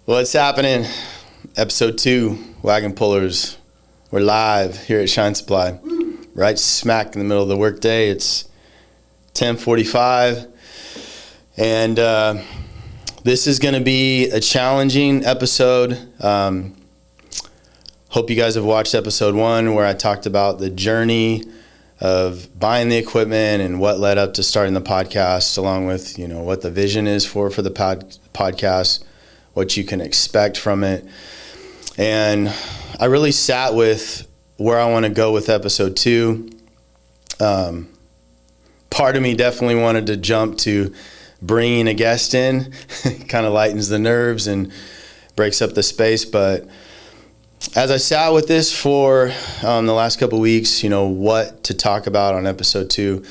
What's happening? Episode 2, Wagon Pullers. We're live here at Shine Supply, right smack in the middle of the workday. It's 10:45, and this is going to be a challenging episode. Hope you guys have watched episode 1, where I talked about the journey of buying the equipment and what led up to starting the podcast, along with what the vision is for the podcast, what you can expect from it. And I really sat with where I want to go with episode 2. Part of me definitely wanted to jump to bringing a guest in. Kind of lightens the nerves and breaks up the space. But as I sat with this for the last couple of weeks, what to talk about on episode 2,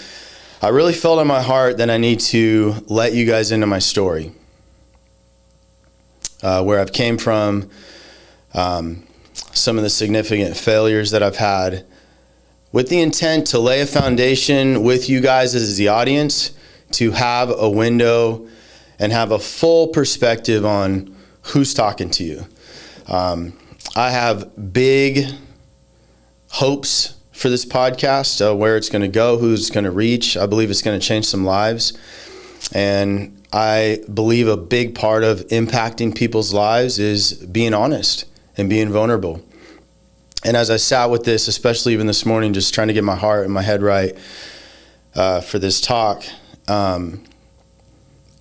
I really felt in my heart that I need to let you guys into my story. Where I've came from, some of the significant failures that I've had, with the intent to lay a foundation with you guys as the audience, to have a window and have a full perspective on who's talking to you. I have big hopes for this podcast, where it's going to go, who's going to reach. I believe it's going to change some lives. And I believe a big part of impacting people's lives is being honest and being vulnerable. And as I sat with this, especially even this morning, just trying to get my heart and my head right for this talk, I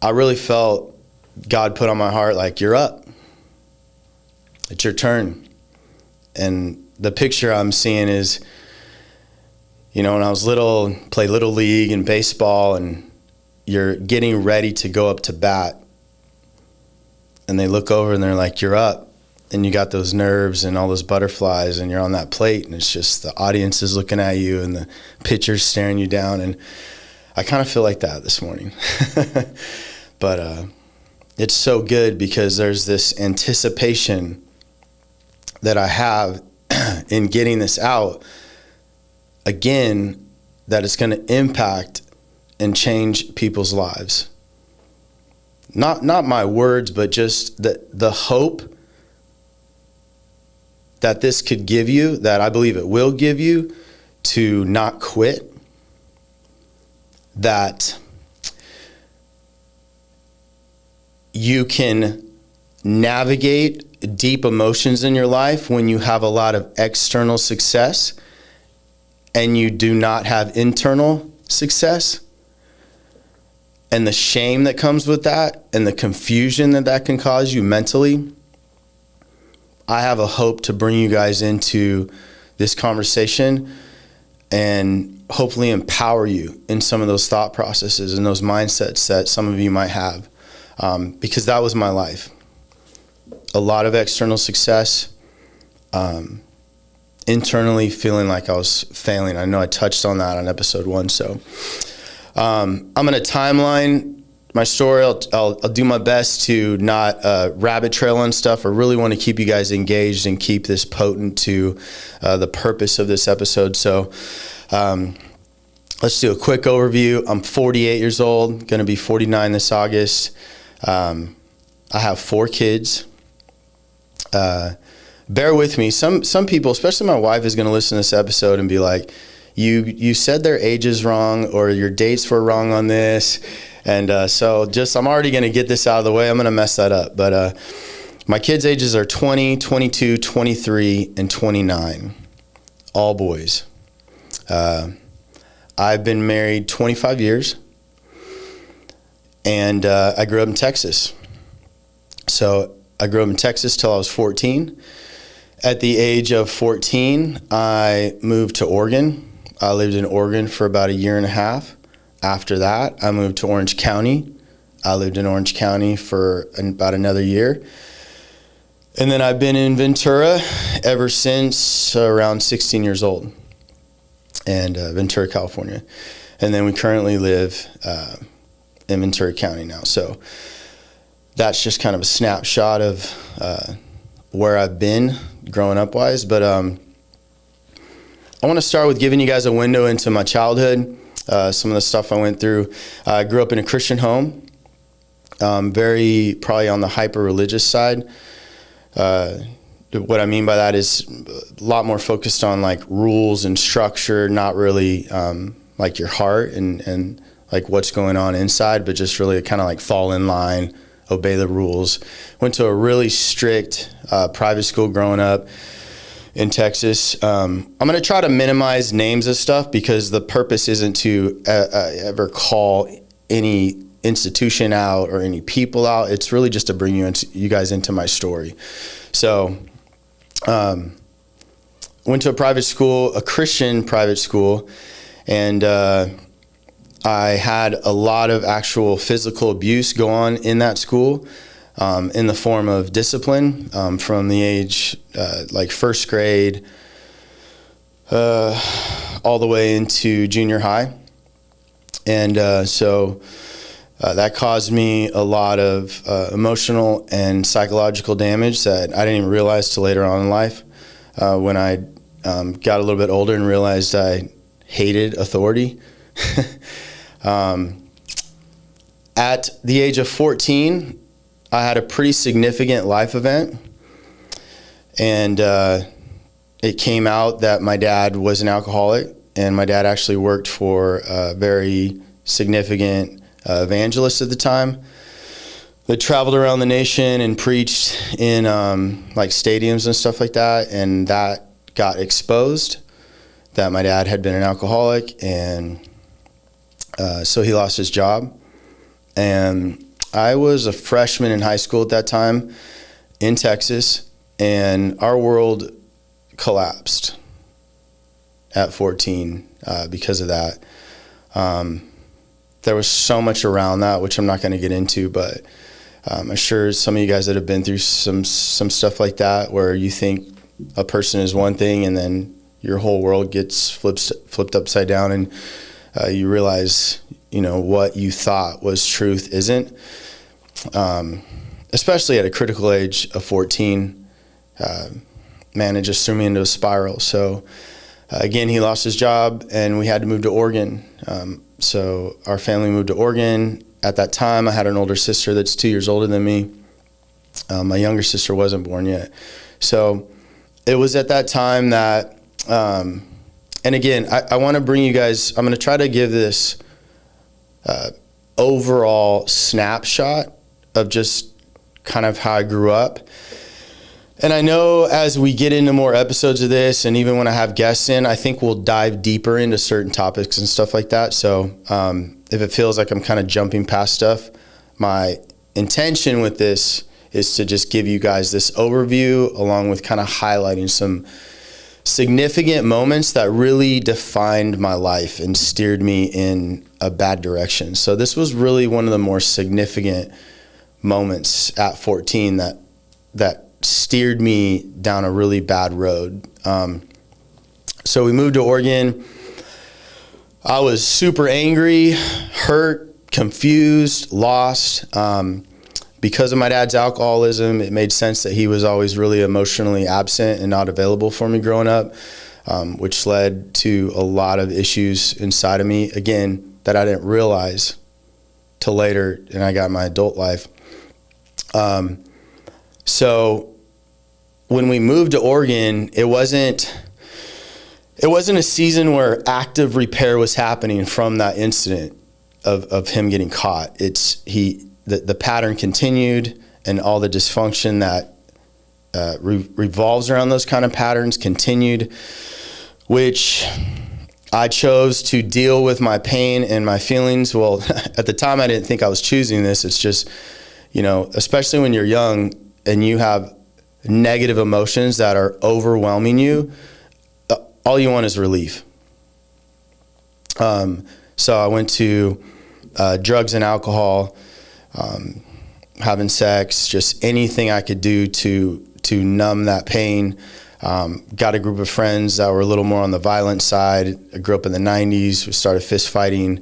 really felt God put on my heart, like, you're up. It's your turn. And the picture I'm seeing is, when I was little, played Little League and baseball, and you're getting ready to go up to bat, and they look over and they're like, you're up. And you got those nerves and all those butterflies, and you're on that plate, and it's just the audience is looking at you and the pitcher's staring you down. And I kind of feel like that this morning. But it's so good because there's this anticipation that I have in getting this out, again, that it's going to impact and change people's lives. Not my words, but just the hope that this could give you, that I believe it will give you, to not quit. That you can navigate deep emotions in your life when you have a lot of external success and you do not have internal success. And the shame that comes with that, and the confusion that can cause you mentally. I have a hope to bring you guys into this conversation and hopefully empower you in some of those thought processes and those mindsets that some of you might have. Because that was my life. A lot of external success, internally feeling like I was failing. I know I touched on that on episode 1, so I'm going to timeline my story. I'll do my best to not rabbit trail on stuff. I really want to keep you guys engaged and keep this potent to the purpose of this episode. So let's do a quick overview. I'm 48 years old, going to be 49 this August. I have 4 kids. Bear with me. Some people, especially my wife, is going to listen to this episode and be like, You said their ages wrong, or your dates were wrong on this. And so I'm already going to get this out of the way. I'm going to mess that up. But my kids' ages are 20, 22, 23, and 29. All boys. I've been married 25 years. And I grew up in Texas. So I grew up in Texas till I was 14. At the age of 14, I moved to Oregon. I lived in Oregon for about a year and a half. After that, I moved to Orange County. I lived in Orange County for about another year. And then I've been in Ventura ever since around 16 years old, and Ventura, California. And then we currently live in Ventura County now. So that's just kind of a snapshot of where I've been growing up wise. But I want to start with giving you guys a window into my childhood, some of the stuff I went through. I grew up in a Christian home. very probably on the hyper-religious side. What I mean by that is a lot more focused on like rules and structure, not really like your heart and like what's going on inside, but just really kind of like fall in line, obey the rules. Went to a really strict private school growing up in Texas. I'm going to try to minimize names of stuff because the purpose isn't to ever call any institution out or any people out. It's really just to bring you guys into my story. So went to a private school, a Christian private school, and I had a lot of actual physical abuse go on in that school, in the form of discipline, from the age like first grade all the way into junior high. And so that caused me a lot of emotional and psychological damage that I didn't even realize till later on in life, when I got a little bit older and realized I hated authority. At the age of 14, I had a pretty significant life event, and it came out that my dad was an alcoholic, and my dad actually worked for a very significant evangelist at the time that traveled around the nation and preached in like stadiums and stuff like that, and that got exposed that my dad had been an alcoholic, and so he lost his job. And I was a freshman in high school at that time in Texas, and our world collapsed at 14 because of that. There was so much around that, which I'm not going to get into, but I'm sure some of you guys that have been through some stuff like that, where you think a person is one thing and then your whole world gets flipped upside down, and you realize, you know, what you thought was truth isn't. Especially at a critical age of 14, man, it just threw me into a spiral. So again, he lost his job, and we had to move to Oregon. So our family moved to Oregon. At that time, I had an older sister that's 2 years older than me. My younger sister wasn't born yet. So it was at that time that, and again, I want to bring you guys, I'm going to try to give this overall snapshot of just kind of how I grew up. And I know as we get into more episodes of this, and even when I have guests in, I think we'll dive deeper into certain topics and stuff like that. So if it feels like I'm kind of jumping past stuff, my intention with this is to just give you guys this overview, along with kind of highlighting some significant moments that really defined my life and steered me in a bad direction. So this was really one of the more significant moments at 14 that steered me down a really bad road. So we moved to Oregon. I was super angry, hurt, confused, lost. Because of my dad's alcoholism, it made sense that he was always really emotionally absent and not available for me growing up, which led to a lot of issues inside of me, again, that I didn't realize till later, and I got my adult life. So when we moved to Oregon, it wasn't a season where active repair was happening from that incident of him getting caught. The pattern continued, and all the dysfunction that revolves around those kind of patterns continued, which I chose to deal with my pain and my feelings. Well, at the time, I didn't think I was choosing this. It's just, you know, especially when you're young and you have negative emotions that are overwhelming you, all you want is relief. So I went to drugs and alcohol, having sex, just anything I could do to numb that pain. Got a group of friends that were a little more on the violent side. I grew up in the 90s. We started fist fighting,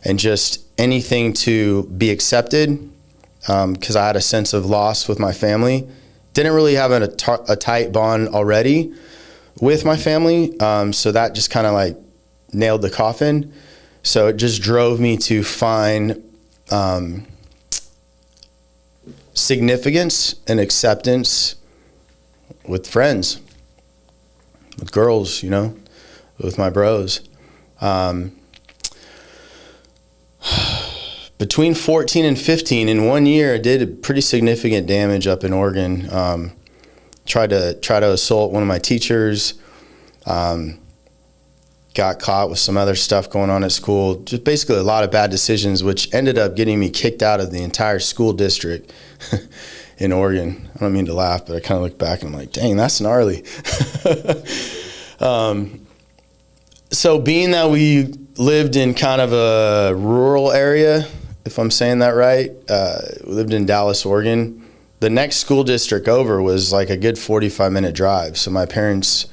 and just anything to be accepted, because I had a sense of loss with my family. Didn't really have a tight bond already with my family, so that just kind of like nailed the coffin. So it just drove me to find significance and acceptance with friends, with girls, with my bros. Between 14 and 15, in 1 year, I did pretty significant damage up in Oregon. Tried to assault one of my teachers. Got caught with some other stuff going on at school. Just basically a lot of bad decisions, which ended up getting me kicked out of the entire school district in Oregon. I don't mean to laugh, but I kind of look back and I'm like, dang, that's gnarly. So being that we lived in kind of a rural area, if I'm saying that right, we lived in Dallas, Oregon. The next school district over was like a good 45-minute drive. So my parents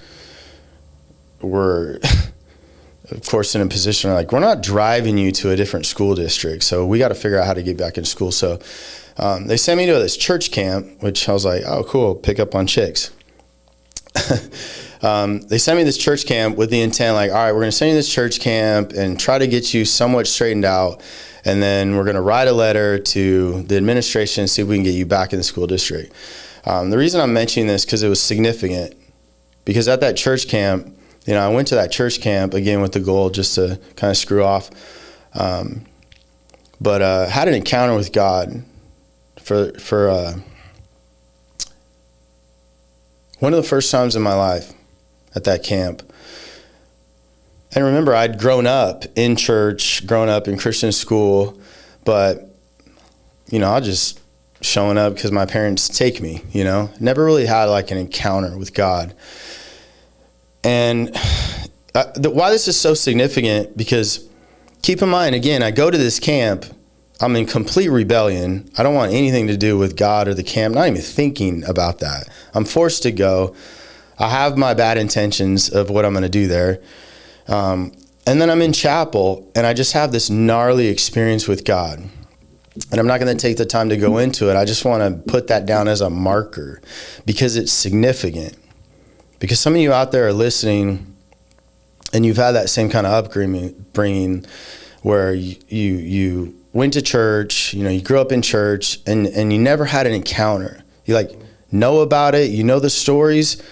were, of course, in a position where like, we're not driving you to a different school district, so we got to figure out how to get back into school. So they sent me to this church camp, which I was like, oh, cool, pick up on chicks. They sent me this church camp with the intent, like, all right, we're going to send you this church camp and try to get you somewhat straightened out, and then we're going to write a letter to the administration and see if we can get you back in the school district. The reason I'm mentioning this because it was significant, because at that church camp, I went to that church camp, again, with the goal just to kind of screw off, but had an encounter with God for one of the first times in my life at that camp. And remember, I'd grown up in church, grown up in Christian school, but, I just showing up because my parents take me, never really had like an encounter with God. And why this is so significant, because keep in mind, again, I go to this camp, I'm in complete rebellion. I don't want anything to do with God or the camp, not even thinking about that. I'm forced to go. I have my bad intentions of what I'm going to do there. And then I'm in chapel, and I just have this gnarly experience with God. And I'm not going to take the time to go into it. I just want to put that down as a marker because it's significant. Because some of you out there are listening, and you've had that same kind of upbringing where you went to church, you grew up in church, and you never had an encounter. You know about it, the stories,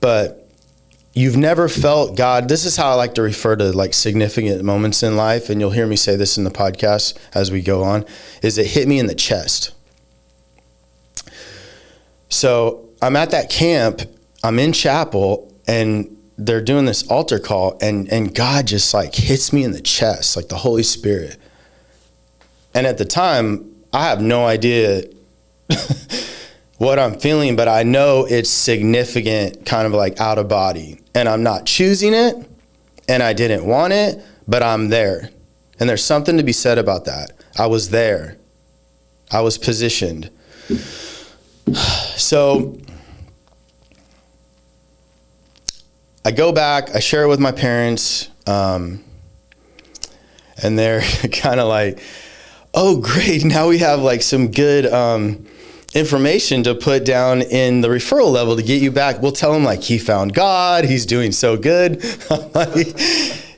but you've never felt God. This is how I like to refer to significant moments in life, and you'll hear me say this in the podcast as we go on, is it hit me in the chest. So I'm at that camp, I'm in chapel, and they're doing this altar call, and God just hits me in the chest, like the Holy Spirit. And at the time, I have no idea what I'm feeling, but I know it's significant, kind of out of body. And I'm not choosing it, and I didn't want it, but I'm there. And there's something to be said about that. I was there. I was positioned. So I go back, I share it with my parents, and they're kind of like, oh, great, now we have some good information to put down in the referral level to get you back. We'll tell him he found God, he's doing so good. I'm like,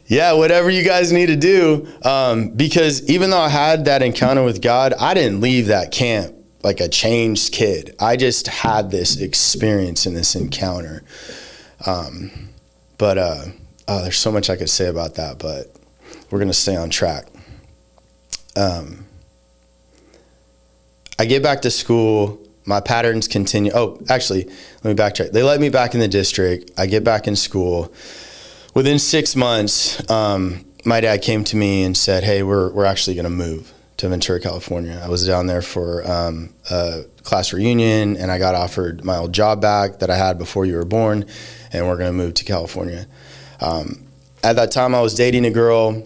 yeah, whatever you guys need to do. Because even though I had that encounter with God, I didn't leave that camp like a changed kid. I just had this experience and this encounter. But there's so much I could say about that, but we're going to stay on track. I get back to school. My patterns continue. Oh, actually, let me backtrack. They let me back in the district. I get back in school. Within 6 months, my dad came to me and said, hey, we're actually going to move to Ventura, California. I was down there for a class reunion, and I got offered my old job back that I had before you were born, and we're going to move to California. At that time, I was dating a girl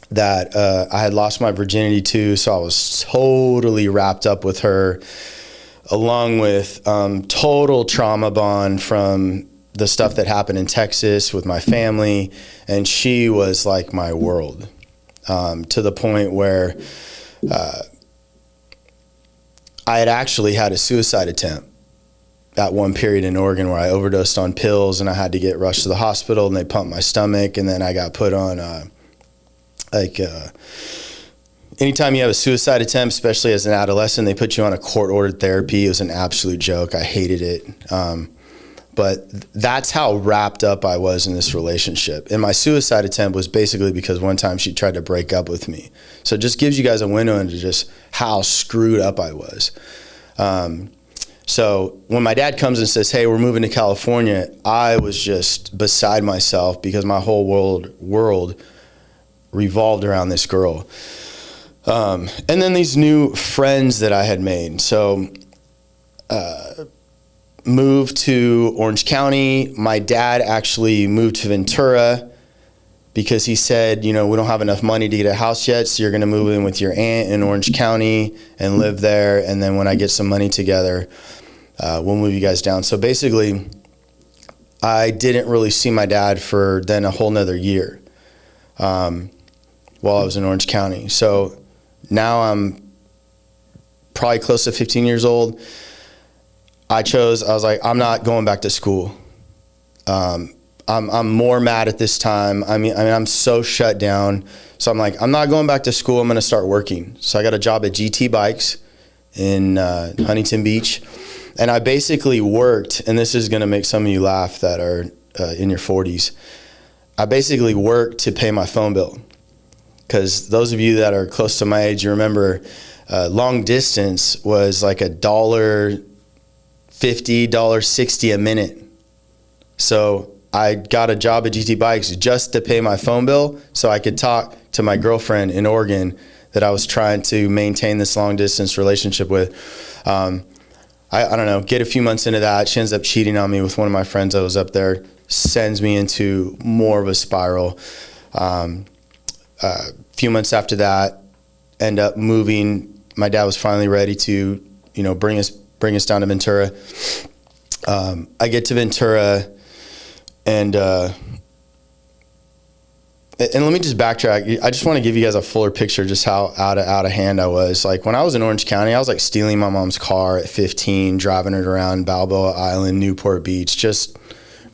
that I had lost my virginity to, so I was totally wrapped up with her, along with total trauma bond from the stuff that happened in Texas with my family, and she was like my world, to the point where I had actually had a suicide attempt at one period in Oregon where I overdosed on pills, and I had to get rushed to the hospital, and they pumped my stomach, and then I got put on anytime you have a suicide attempt, especially as an adolescent, they put you on a court-ordered therapy. It was an absolute joke. I hated it. But that's how wrapped up I was in this relationship. And my suicide attempt was basically because one time she tried to break up with me. So it just gives you guys a window into just how screwed up I was. So when my dad comes and says, hey, we're moving to California, I was just beside myself because my whole world revolved around this girl. And then these new friends that I had made. So moved to Orange County. My dad actually moved to Ventura because he said, we don't have enough money to get a house yet, so you're going to move in with your aunt in Orange County and live there. And then when I get some money together, we'll move you guys down. So basically, I didn't really see my dad for then a whole nother year while I was in Orange County. So now I'm probably close to 15 years old. I was like, I'm not going back to school. I'm more mad at this time. I mean, I'm so shut down. So I'm like, I'm not going back to school. I'm going to start working. So I got a job at GT Bikes in Huntington Beach. And I basically worked, and this is going to make some of you laugh that are in your 40s. I basically worked to pay my phone bill. Because those of you that are close to my age, you remember long distance was like $1.50, $1.60 a minute. So I got a job at GT Bikes just to pay my phone bill so I could talk to my girlfriend in Oregon that I was trying to maintain this long distance relationship with. I don't know, get a few months into that. She ends up cheating on me with one of my friends that was up there, sends me into more of a spiral. A few months after that, end up moving. My dad was finally ready to, bring us down to Ventura. I get to Ventura, and let me just backtrack. I just want to give you guys a fuller picture just how out of hand I was. Like when I was in Orange County, I was like stealing my mom's car at 15, driving it around Balboa Island, Newport Beach, just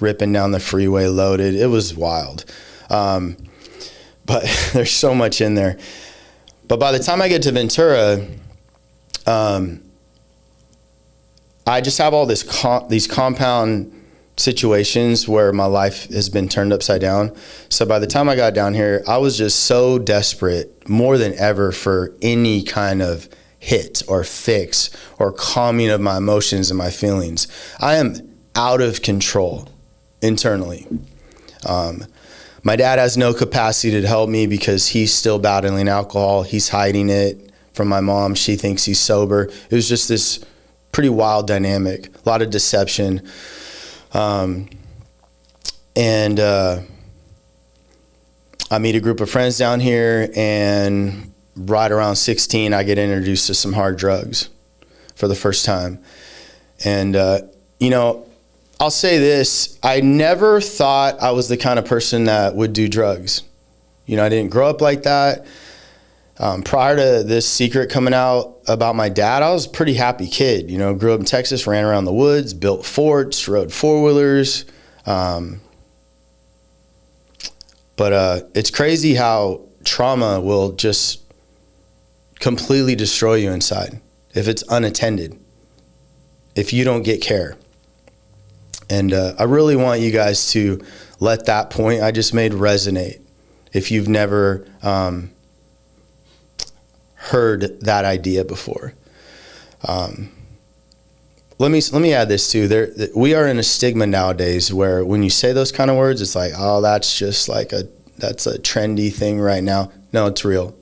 ripping down the freeway loaded. It was wild. But there's so much in there. But by the time I get to Ventura, I just have all these compound situations where my life has been turned upside down. So by the time I got down here, I was just so desperate, more than ever, for any kind of hit or fix or calming of my emotions and my feelings. I am out of control internally. My dad has no capacity to help me because he's still battling alcohol. He's hiding it from my mom. She thinks he's sober. It was just this pretty wild dynamic, a lot of deception. I meet a group of friends down here, and right around 16, I get introduced to some hard drugs for the first time. And, I'll say this, I never thought I was the kind of person that would do drugs. I didn't grow up like that. Prior to this secret coming out about my dad, I was a pretty happy kid. Grew up in Texas, ran around the woods, built forts, rode four-wheelers. But it's crazy how trauma will just completely destroy you inside if it's unattended, if you don't get care. And I really want you guys to let that point I just made resonate. If you've never heard that idea before. Let me add this too. We are in a stigma nowadays where when you say those kind of words, it's like, oh, that's just like that's a trendy thing right now. No, it's real.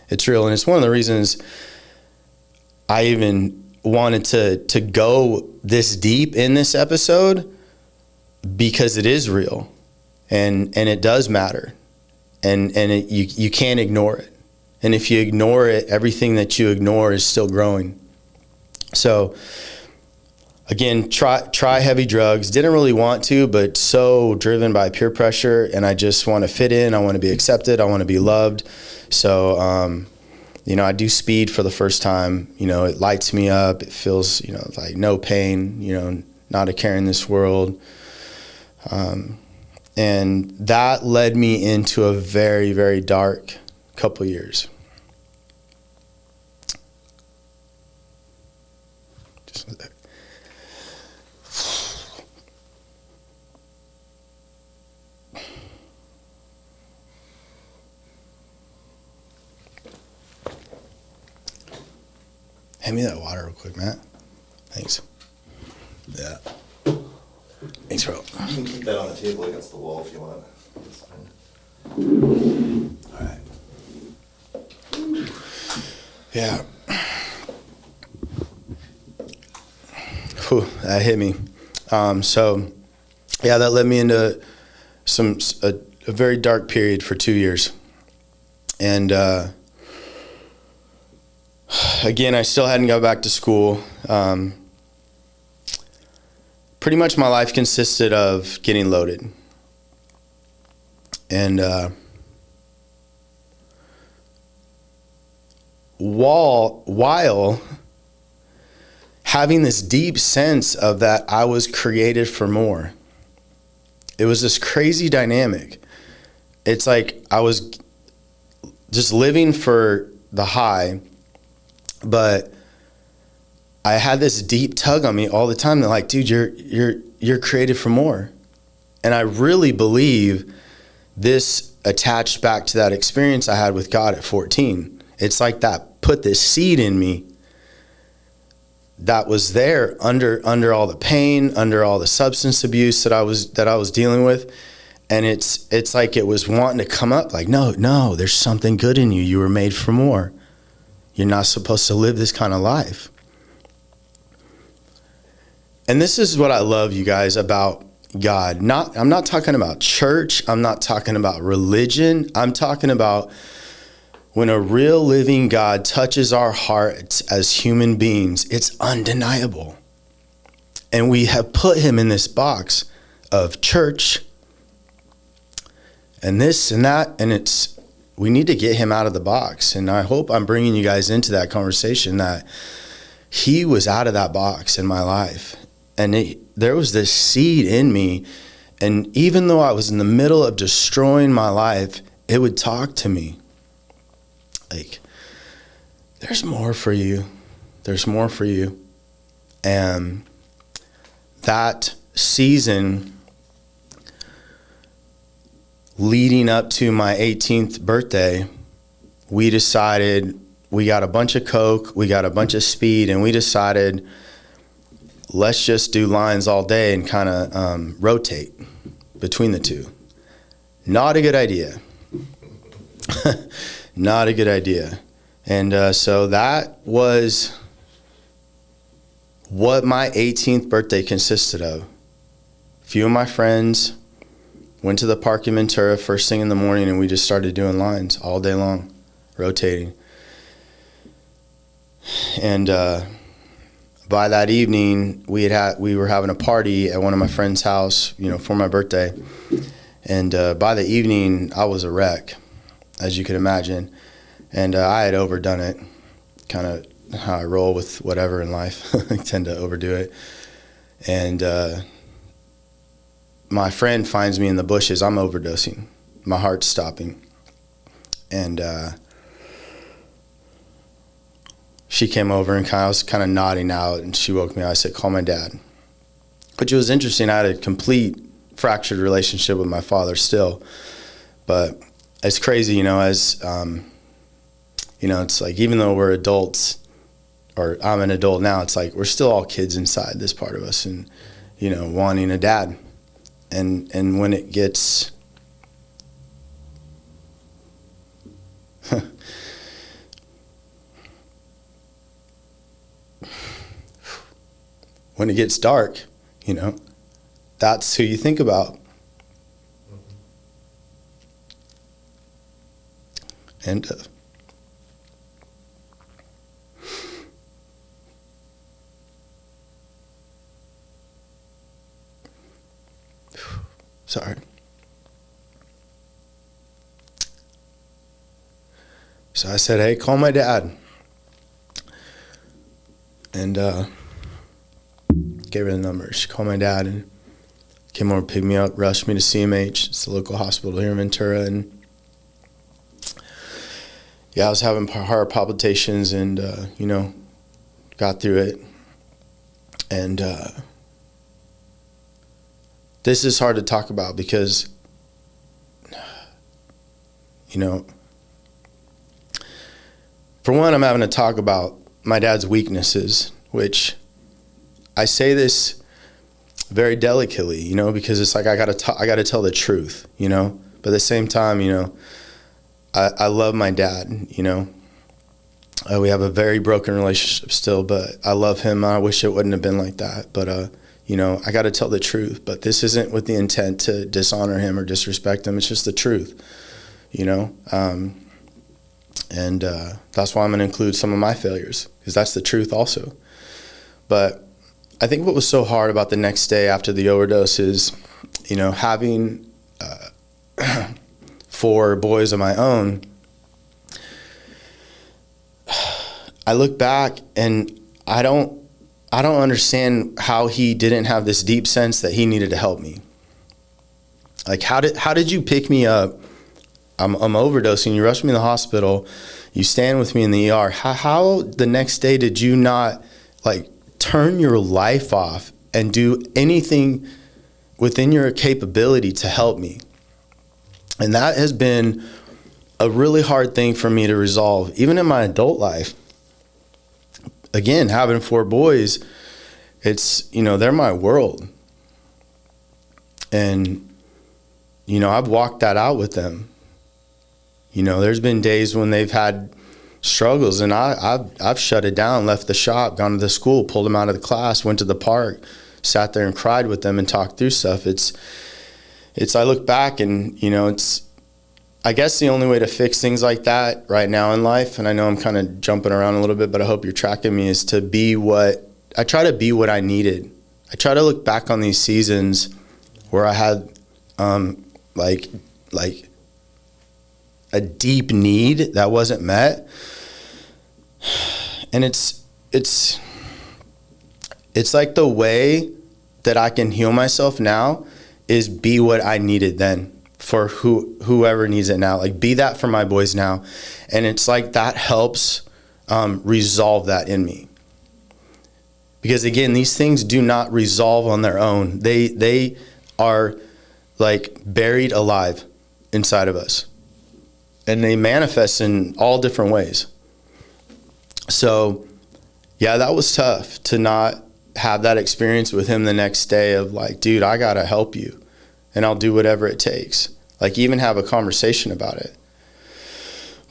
It's real. And it's one of the reasons I even wanted to go this deep in this episode, because it is real and it does matter. And you can't ignore it. And if you ignore it, everything that you ignore is still growing. So again, try heavy drugs. Didn't really want to, but so driven by peer pressure, and I just want to fit in. I want to be accepted. I want to be loved. So, I do speed for the first time. It lights me up. It feels, like no pain, not a care in this world. And that led me into a very, very dark couple years. Hand me that water real quick, Matt. Thanks. Yeah. Thanks, bro. You can keep that on the table against the wall if you want. That's fine. All right. Yeah. Whew, that hit me. So, yeah, that led me into a very dark period for 2 years. And again, I still hadn't got back to school. Pretty much my life consisted of getting loaded. And while having this deep sense of that I was created for more. It was this crazy dynamic. It's like I was just living for the high, but I had this deep tug on me all the time. They're like, dude, you're created for more. And I really believe this attached back to that experience I had with God at 14. It's like that put this seed in me that was there under all the pain, under all the substance abuse that I was dealing with. And it's like it was wanting to come up like, no, there's something good in you. You were made for more. You're not supposed to live this kind of life. And this is what I love, you guys, about God. I'm not talking about church. I'm not talking about religion. I'm talking about when a real living God touches our hearts as human beings, it's undeniable. And we have put him in this box of church and this and that, and we need to get him out of the box. And I hope I'm bringing you guys into that conversation that he was out of that box in my life. And there was this seed in me. And even though I was in the middle of destroying my life, it would talk to me. Like, there's more for you. There's more for you. And that season leading up to my 18th birthday, we decided we got a bunch of coke, we got a bunch of speed, and we decided let's just do lines all day and kind of rotate between the two. Not a good idea. Not a good idea. And so that was what my 18th birthday consisted of. A few of my friends went to the park in Ventura first thing in the morning, and we just started doing lines all day long, rotating. And by that evening, we were having a party at one of my friend's house, for my birthday. And by the evening, I was a wreck, as you could imagine. And I had overdone it, kind of how I roll with whatever in life. I tend to overdo it. And my friend finds me in the bushes. I'm overdosing. My heart's stopping. And she came over and I was kind of nodding out, and she woke me up. I said, call my dad. Which was interesting. I had a complete fractured relationship with my father still. But it's crazy, as, it's like even though we're adults, or I'm an adult now, it's like we're still all kids inside this part of us and, wanting a dad. And when it gets when it gets dark, that's who you think about. And sorry. So I said, hey, call my dad. And gave her the number. She called my dad and came over, picked me up, rushed me to CMH. It's the local hospital here in Ventura. And yeah, I was having heart palpitations and, got through it. And this is hard to talk about because, you know, for one, I'm having to talk about my dad's weaknesses, which I say this very delicately, you know, because it's like I gotta tell the truth, you know. But at the same time, you know, I love my dad, you know. We have a very broken relationship still, but I love him. I wish it wouldn't have been like that. But, you know, I got to tell the truth. But this isn't with the intent to dishonor him or disrespect him. It's just the truth, you know. And that's why I'm going to include some of my failures, because that's the truth also. But I think what was so hard about the next day after the overdose is, you know, having 4 boys of my own. I look back and I don't understand how he didn't have this deep sense that he needed to help me. Like, how did you pick me up? I'm overdosing. You rushed me to the hospital. You stand with me in the ER. How the next day did you not like turn your life off and do anything within your capability to help me? And that has been a really hard thing for me to resolve, even in my adult life. Again, having 4 boys, it's, you know, they're my world. And, you know, I've walked that out with them. You know, there's been days when they've had struggles and I've shut it down, left the shop, gone to the school, pulled them out of the class, went to the park, sat there and cried with them and talked through stuff. It's I look back and, you know, I guess the only way to fix things like that right now in life, and I know I'm kind of jumping around a little bit, but I hope you're tracking me, is to be I try to be what I needed. I try to look back on these seasons where I had like a deep need that wasn't met. And it's like the way that I can heal myself now is be what I needed then for whoever needs it now. Like, be that for my boys now. And it's like that helps resolve that in me. Because again, these things do not resolve on their own. They are like buried alive inside of us. And they manifest in all different ways. So, yeah, that was tough to not have that experience with him the next day of like, dude, I got to help you. And I'll do whatever it takes. Like, even have a conversation about it.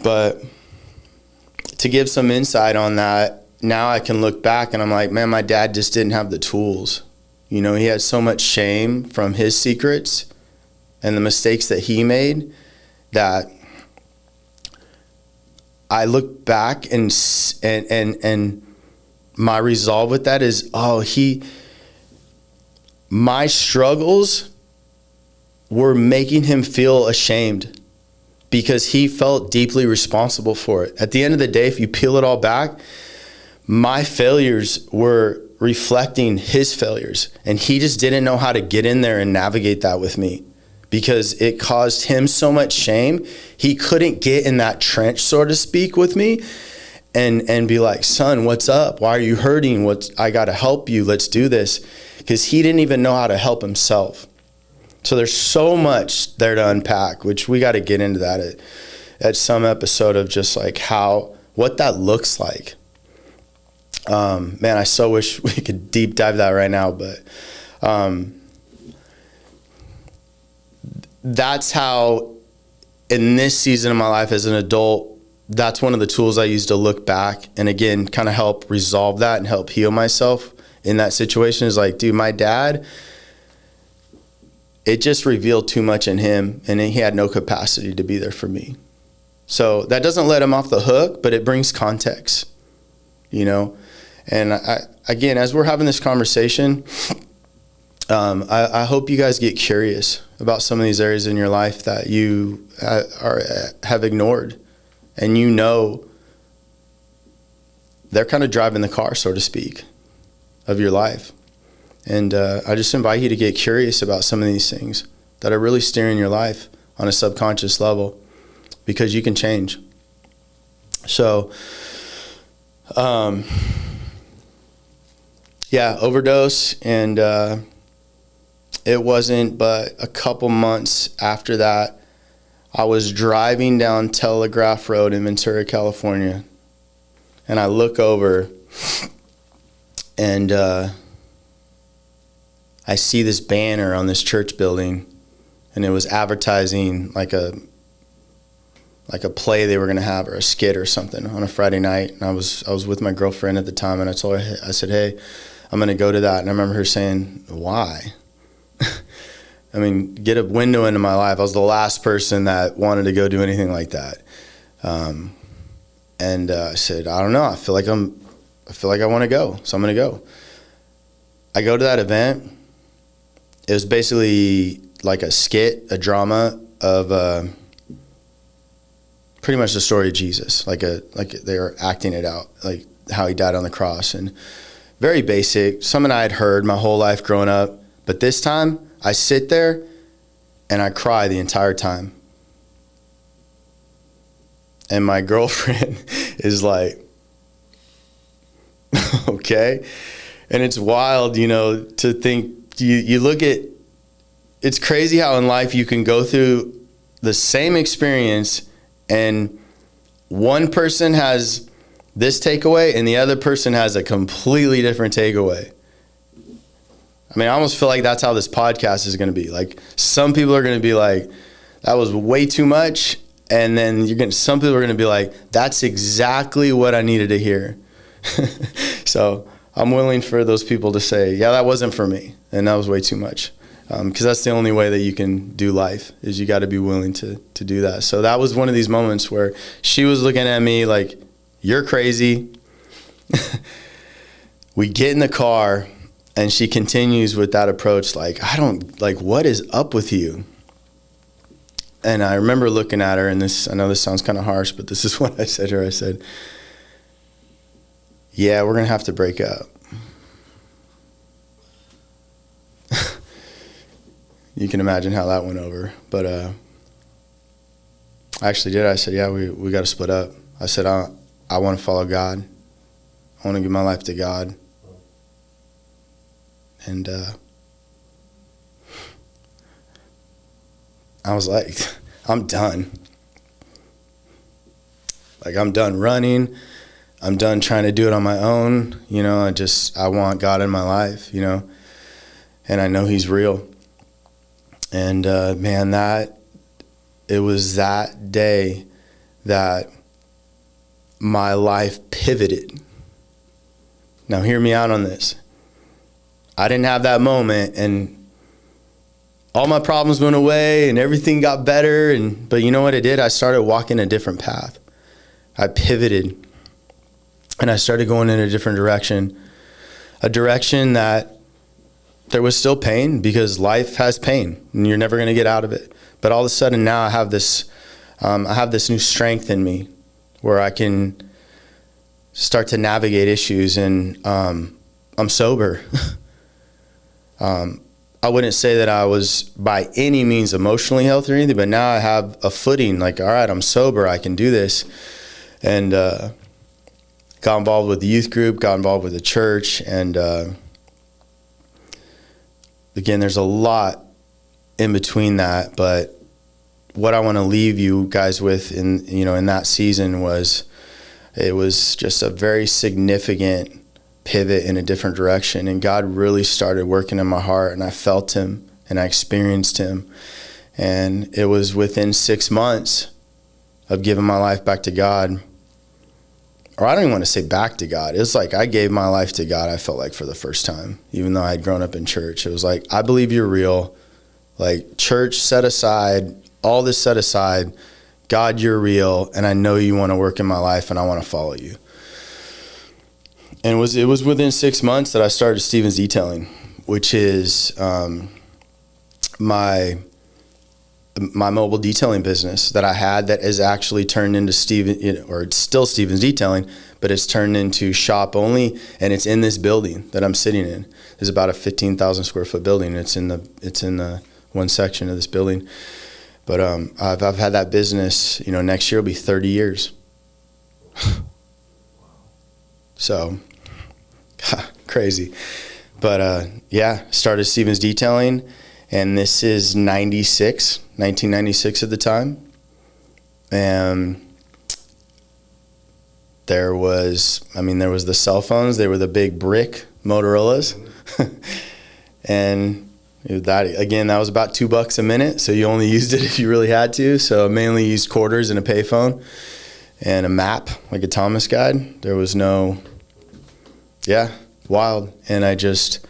But to give some insight on that, now I can look back and I'm like, man, my dad just didn't have the tools. You know, he had so much shame from his secrets and the mistakes that he made that I look back and my resolve with that is, my struggles were making him feel ashamed because he felt deeply responsible for it. At the end of the day, if you peel it all back, my failures were reflecting his failures, and he just didn't know how to get in there and navigate that with me because it caused him so much shame. He couldn't get in that trench, so to speak, with me and be like, son, what's up? Why are you hurting? I got to help you. Let's do this. Because he didn't even know how to help himself. So there's so much there to unpack, which we got to get into that at some episode of just like what that looks like. Man, I so wish we could deep dive that right now, but that's how in this season of my life as an adult, that's one of the tools I use to look back and again, kind of help resolve that and help heal myself in that situation is like, dude, my dad, it just revealed too much in him and he had no capacity to be there for me. So that doesn't let him off the hook, but it brings context, you know? And again, as we're having this conversation, I hope you guys get curious about some of these areas in your life that you have ignored. And you know they're kind of driving the car, so to speak, of your life. And I just invite you to get curious about some of these things that are really steering your life on a subconscious level because you can change. So Yeah, overdose, and it wasn't but a couple months after that, I was driving down Telegraph Road in Ventura, California, and I look over, and I see this banner on this church building, and it was advertising like a play they were going to have, or a skit or something on a Friday night. And I was with my girlfriend at the time, and I told her, I said, hey, I'm going to go to that. And I remember her saying, why? I mean, get a window into my life. I was the last person that wanted to go do anything like that. And I said, I don't know. I feel like I want to go. So I'm going to go. I go to that event. It was basically like a skit, a drama of pretty much the story of Jesus. Like they were acting it out, like how he died on the cross, and very basic. Something I had heard my whole life growing up, but this time I sit there and I cry the entire time. And my girlfriend is like, okay. And it's wild, to think, you look at, it's crazy how in life you can go through the same experience and one person has this takeaway and the other person has a completely different takeaway. I mean, I almost feel like that's how this podcast is going to be. Like, some people are going to be like, that was way too much. And then some people are going to be like, that's exactly what I needed to hear. So I'm willing for those people to say, yeah, that wasn't for me, and that was way too much. Because that's the only way that you can do life, is you got to be willing to do that. So that was one of these moments where she was looking at me like, you're crazy. We get in the car, and she continues with that approach, like, what is up with you? And I remember looking at her, and I know this sounds kind of harsh, but this is what I said to her. I said, yeah, we're going to have to break up. You can imagine how that went over. But I actually did. I said, yeah, we got to split up. I said, I want to follow God. I want to give my life to God. And I was like, I'm done. Like, I'm done running. I'm done trying to do it on my own. I want God in my life, and I know he's real. And man, it was that day that my life pivoted. Now hear me out on this. I didn't have that moment and all my problems went away and everything got better. But you know what it did? I started walking a different path. I pivoted and I started going in a different direction, a direction that there was still pain, because life has pain and you're never going to get out of it. But all of a sudden now I have this new strength in me where I can start to navigate issues, and I'm sober. I wouldn't say that I was by any means emotionally healthy or anything, but now I have a footing, like, all right, I'm sober, I can do this. And got involved with the youth group, got involved with the church, and again, there's a lot in between that, but what I want to leave you guys with in that season was, it was just a very significant pivot in a different direction, and God really started working in my heart, and I felt him and I experienced him. And it was within 6 months of giving my life back to God, or I don't even want to say back to God. It's like I gave my life to God, I felt like, for the first time, even though I had grown up in church. It was like, I believe you're real. Like, church set aside, all this set aside, God, you're real, and I know you want to work in my life, and I want to follow you. And it was within 6 months that I started Stevens Detailing, which is my mobile detailing business that I had, that is actually turned into it's still Stevens Detailing, but it's turned into shop only, and it's in this building that I'm sitting in. It's about a 15,000 square foot building. It's in the one section of this building. But I've had that business, next year will be 30 years. So, crazy. But yeah, started Stevens Detailing, and this is 1996 at the time. And there was the cell phones. They were the big brick Motorola's. And that was about $2 a minute. So you only used it if you really had to. So I mainly used quarters and a payphone and a map, like a Thomas guide. There was no, wild. And I just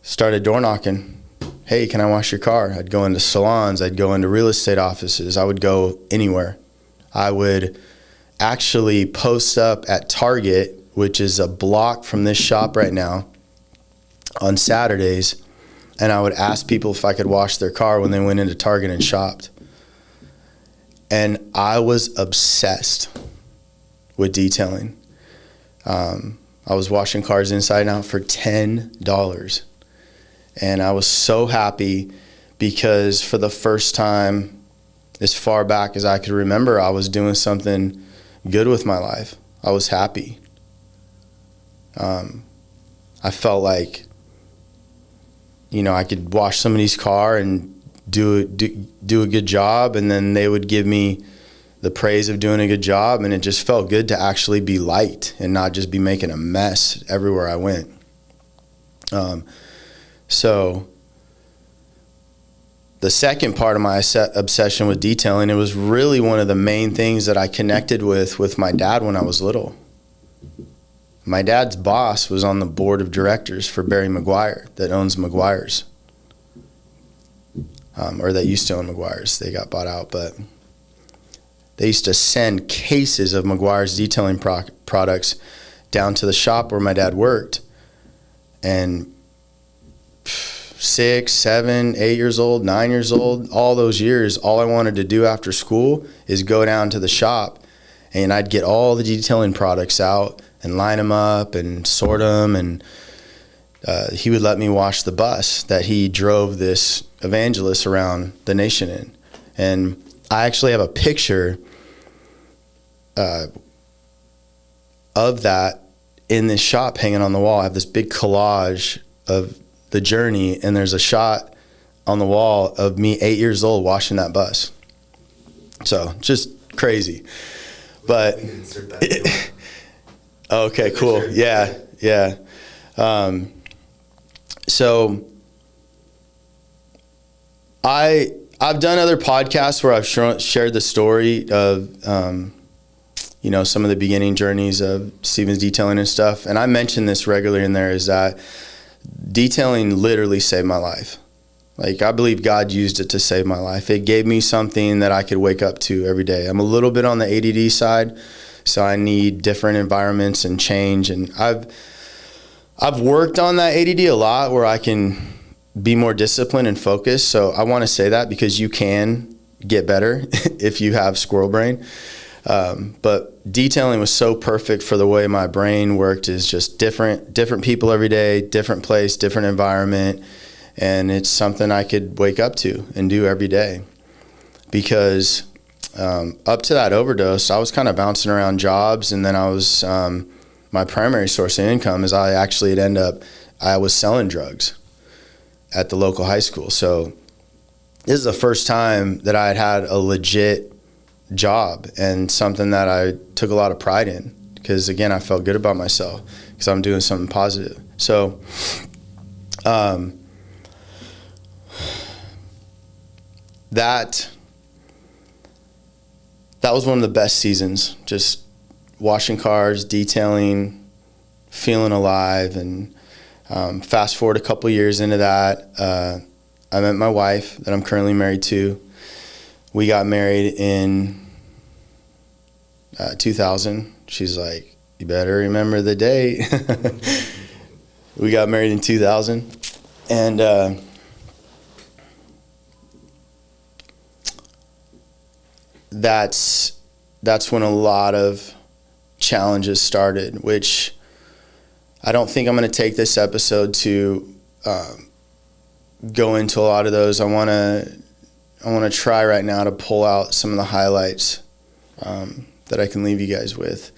started door knocking. Hey, can I wash your car? I'd go into salons. I'd go into real estate offices. I would go anywhere. I would actually post up at Target, which is a block from this shop right now, on Saturdays, and I would ask people if I could wash their car when they went into Target and shopped. And I was obsessed with detailing. I was washing cars inside and out for $10. And I was so happy because for the first time, as far back as I could remember, I was doing something good with my life. I was happy. I felt like, I could wash somebody's car and do a good job, and then they would give me the praise of doing a good job, and it just felt good to actually be liked and not just be making a mess everywhere I went. So the second part of my obsession with detailing, it was really one of the main things that I connected with my dad when I was little. My dad's boss was on the board of directors for Barry Meguiar, that owns Meguiars, or that used to own Meguiars. They got bought out, but they used to send cases of Meguiar's detailing products down to the shop where my dad worked. And 6, 7, 8 years old, 9 years old, all those years, all I wanted to do after school is go down to the shop, and I'd get all the detailing products out and line them up and sort them, and he would let me wash the bus that he drove this evangelist around the nation in. And I actually have a picture of that in this shop hanging on the wall. I have this big collage of the journey, and there's a shot on the wall of me 8 years old washing that bus. So just crazy. But okay, cool. Yeah. So I've done other podcasts where I've shared the story of some of the beginning journeys of Stevens Detailing and stuff, and I mention this regularly in there, is that detailing literally saved my life. Like, I believe God used it to save my life. It gave me something that I could wake up to every day. I'm a little bit on the ADD side, so I need different environments and change. And I've worked on that ADD a lot, where I can be more disciplined and focused. So I want to say that because you can get better if you have squirrel brain. But detailing was so perfect for the way my brain worked. Is just different people every day, different place, different environment. And it's something I could wake up to and do every day. Because up to that overdose, I was kind of bouncing around jobs, and then I was, my primary source of income is I was selling drugs at the local high school. So this is the first time that I had a legit job, and something that I took a lot of pride in, because again, I felt good about myself because I'm doing something positive. So that was one of the best seasons, just washing cars, detailing, feeling alive. And fast forward a couple years into that, I met my wife that I'm currently married to. We got married in 2000. She's like, you better remember the date. We got married in 2000. And that's when a lot of challenges started, which I don't think I'm going to take this episode to go into a lot of those. I want to try right now to pull out some of the highlights that I can leave you guys with.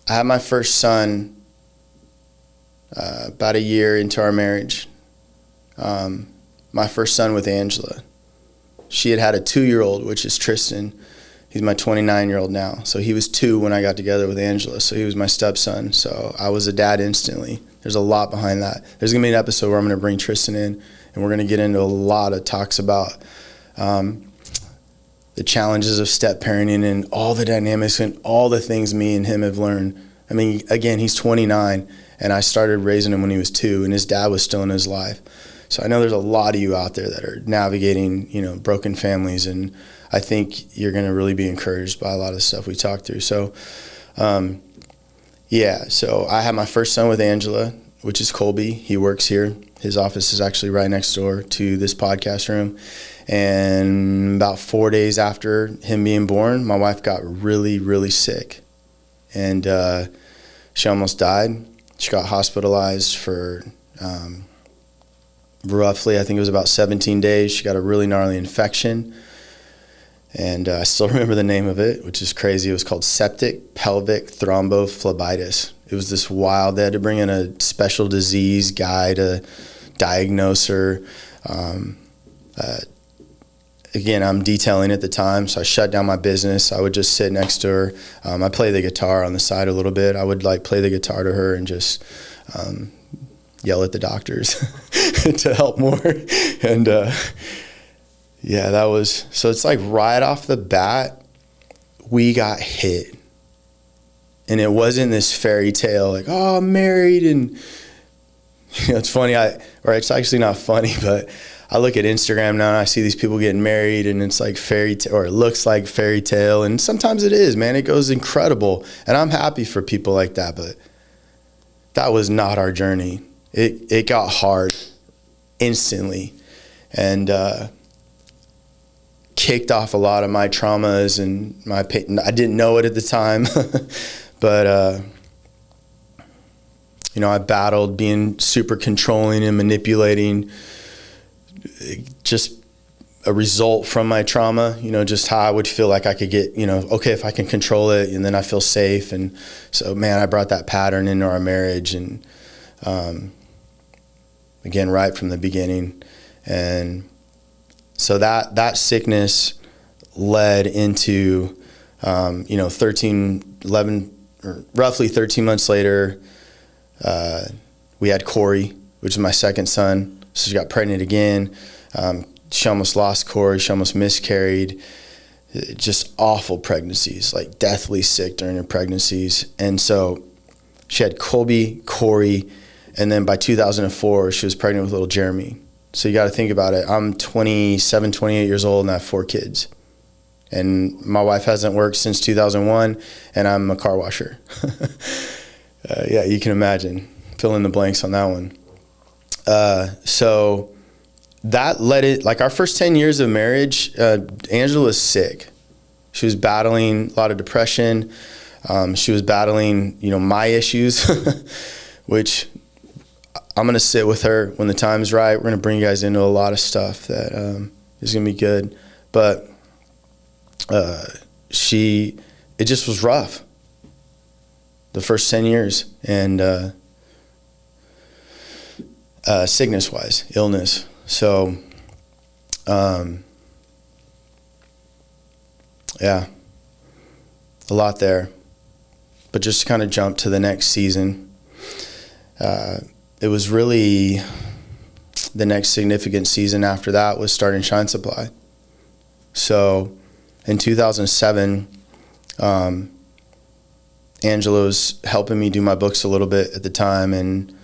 I had my first son about a year into our marriage. My first son with Angela. She had a 2-year-old, which is Tristan. He's my 29-year-old now. So he was 2 when I got together with Angela. So he was my stepson. So I was a dad instantly. There's a lot behind that. There's going to be an episode where I'm going to bring Tristan in, and we're going to get into a lot of talks about the challenges of step parenting and all the dynamics and all the things me and him have learned. I mean, again, he's 29, and I started raising him when he was 2, and his dad was still in his life. So I know there's a lot of you out there that are navigating, broken families, and I think you're going to really be encouraged by a lot of the stuff we talked through. So, so I had my first son with Angela, which is Colby. He works here. His office is actually right next door to this podcast room. And about 4 days after him being born, my wife got really, really sick. And she almost died. She got hospitalized for roughly, I think it was about 17 days. She got a really gnarly infection. And I still remember the name of it, which is crazy. It was called septic pelvic thrombophlebitis. It was this wild, they had to bring in a special disease guy to diagnose her. Again, I'm detailing at the time, so I shut down my business. I would just sit next to her. I play the guitar on the side a little bit. I would play the guitar to her and just yell at the doctors to help more. And that was, so it's right off the bat, we got hit. And it wasn't this fairy tale, I'm married. And, it's funny, or it's actually not funny, but I look at Instagram now and I see these people getting married and it's like fairy tale, or it looks like fairy tale. And sometimes it is, man, it goes incredible. And I'm happy for people like that, but that was not our journey. It got hard instantly. And, kicked off a lot of my traumas and my pain. I didn't know it at the time, but I battled being super controlling and manipulating, just a result from my trauma, just how I would feel like I could get, okay, if I can control it, and then I feel safe. And so, man, I brought that pattern into our marriage, and again, right from the beginning. And so that sickness led into, roughly 13 months later, we had Corey, which is my second son. So she got pregnant again. She almost lost Corey. She almost miscarried. Just awful pregnancies, deathly sick during her pregnancies. And so she had Colby, Corey, and then by 2004, she was pregnant with little Jeremy. So you got to think about it. I'm 27, 28 years old, and I have 4 kids. And my wife hasn't worked since 2001, and I'm a car washer. You can imagine. Fill in the blanks on that one. So that led it, our first 10 years of marriage, Angela was sick. She was battling a lot of depression. She was battling, my issues, which I'm going to sit with her when the time's right. We're going to bring you guys into a lot of stuff that is going to be good. But it just was rough the first 10 years. And sickness-wise, illness. So, a lot there. But just to kind of jump to the next season, it was really the next significant season after that was starting Shine Supply. So in 2007, Angela was helping me do my books a little bit at the time, and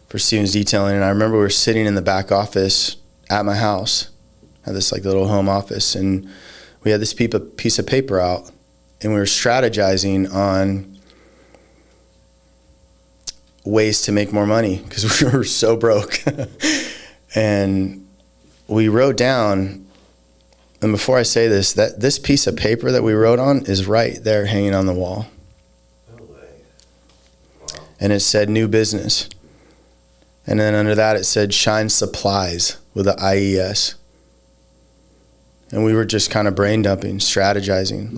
for Steven's Detailing. And I remember we were sitting in the back office at my house. I had this little home office, and we had this piece of paper out, and we were strategizing on ways to make more money because we were so broke. And we wrote down, and before I say this, that this piece of paper that we wrote on is right there hanging on the wall. No way. Wow. And it said new business. And then under that it said Shine Supplies with an IES. And we were just kind of brain dumping, strategizing,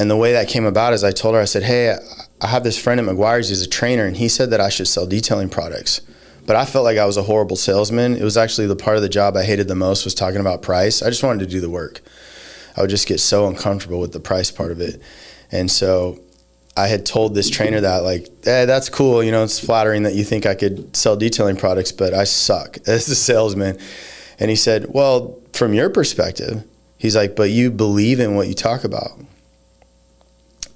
And the way that came about is I told her, I said, hey, I have this friend at Meguiars, he's a trainer, and he said that I should sell detailing products. But I felt like I was a horrible salesman. It was actually the part of the job I hated the most was talking about price. I just wanted to do the work. I would just get so uncomfortable with the price part of it. And so I had told this trainer that, like, that's cool. You know, it's flattering that you think I could sell detailing products, but I suck as a salesman. And he said, well, from your perspective, he's like, but you believe in what you talk about.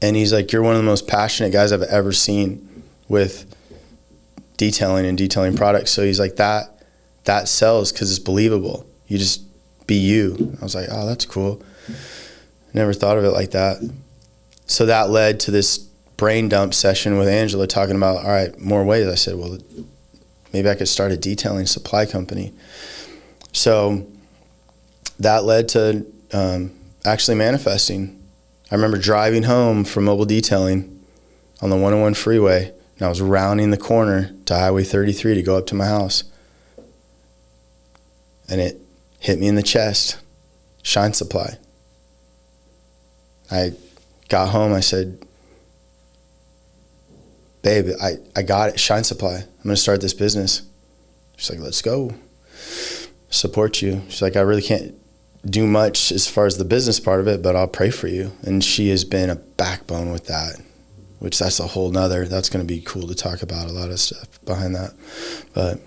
And he's like, you're one of the most passionate guys I've ever seen with detailing and detailing products. So he's like, that sells because it's believable. You just be you. I was like, oh, that's cool. Never thought of it like that. So that led to this brain dump session with Angela talking about, all right, more ways. I said, well, maybe I could start a detailing supply company. So that led to actually manifesting. I remember driving home from mobile detailing on the 101 freeway, and I was rounding the corner to Highway 33 to go up to my house. And it hit me in the chest, Shine Supply. I got home, I said, babe, I got it, Shine Supply. I'm going to start this business. She's like, let's go. Support you. She's like, I really can't do much as far as the business part of it, but I'll pray for you. And she has been a backbone with that, which that's a whole nother, that's going to be cool to talk about, a lot of stuff behind that. But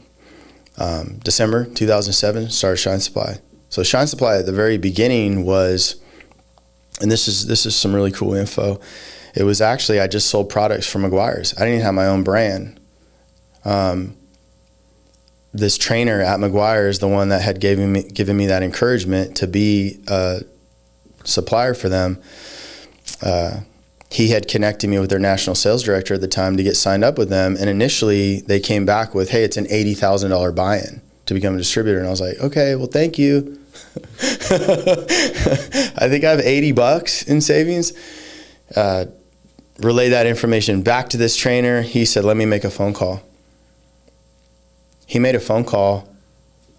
December 2007, started Shine Supply. So Shine Supply at the very beginning was, and this is some really cool info. It was actually, I just sold products from Meguiars. I didn't even have my own brand. This trainer at Meguiars, the one that had given me that encouragement to be a supplier for them, he had connected me with their national sales director at the time to get signed up with them. And initially they came back with, hey, it's an $80,000 buy-in to become a distributor. And I was like, okay, well, thank you. I think I have $80 in savings. Relay that information back to this trainer. He said, let me make a phone call. He made a phone call.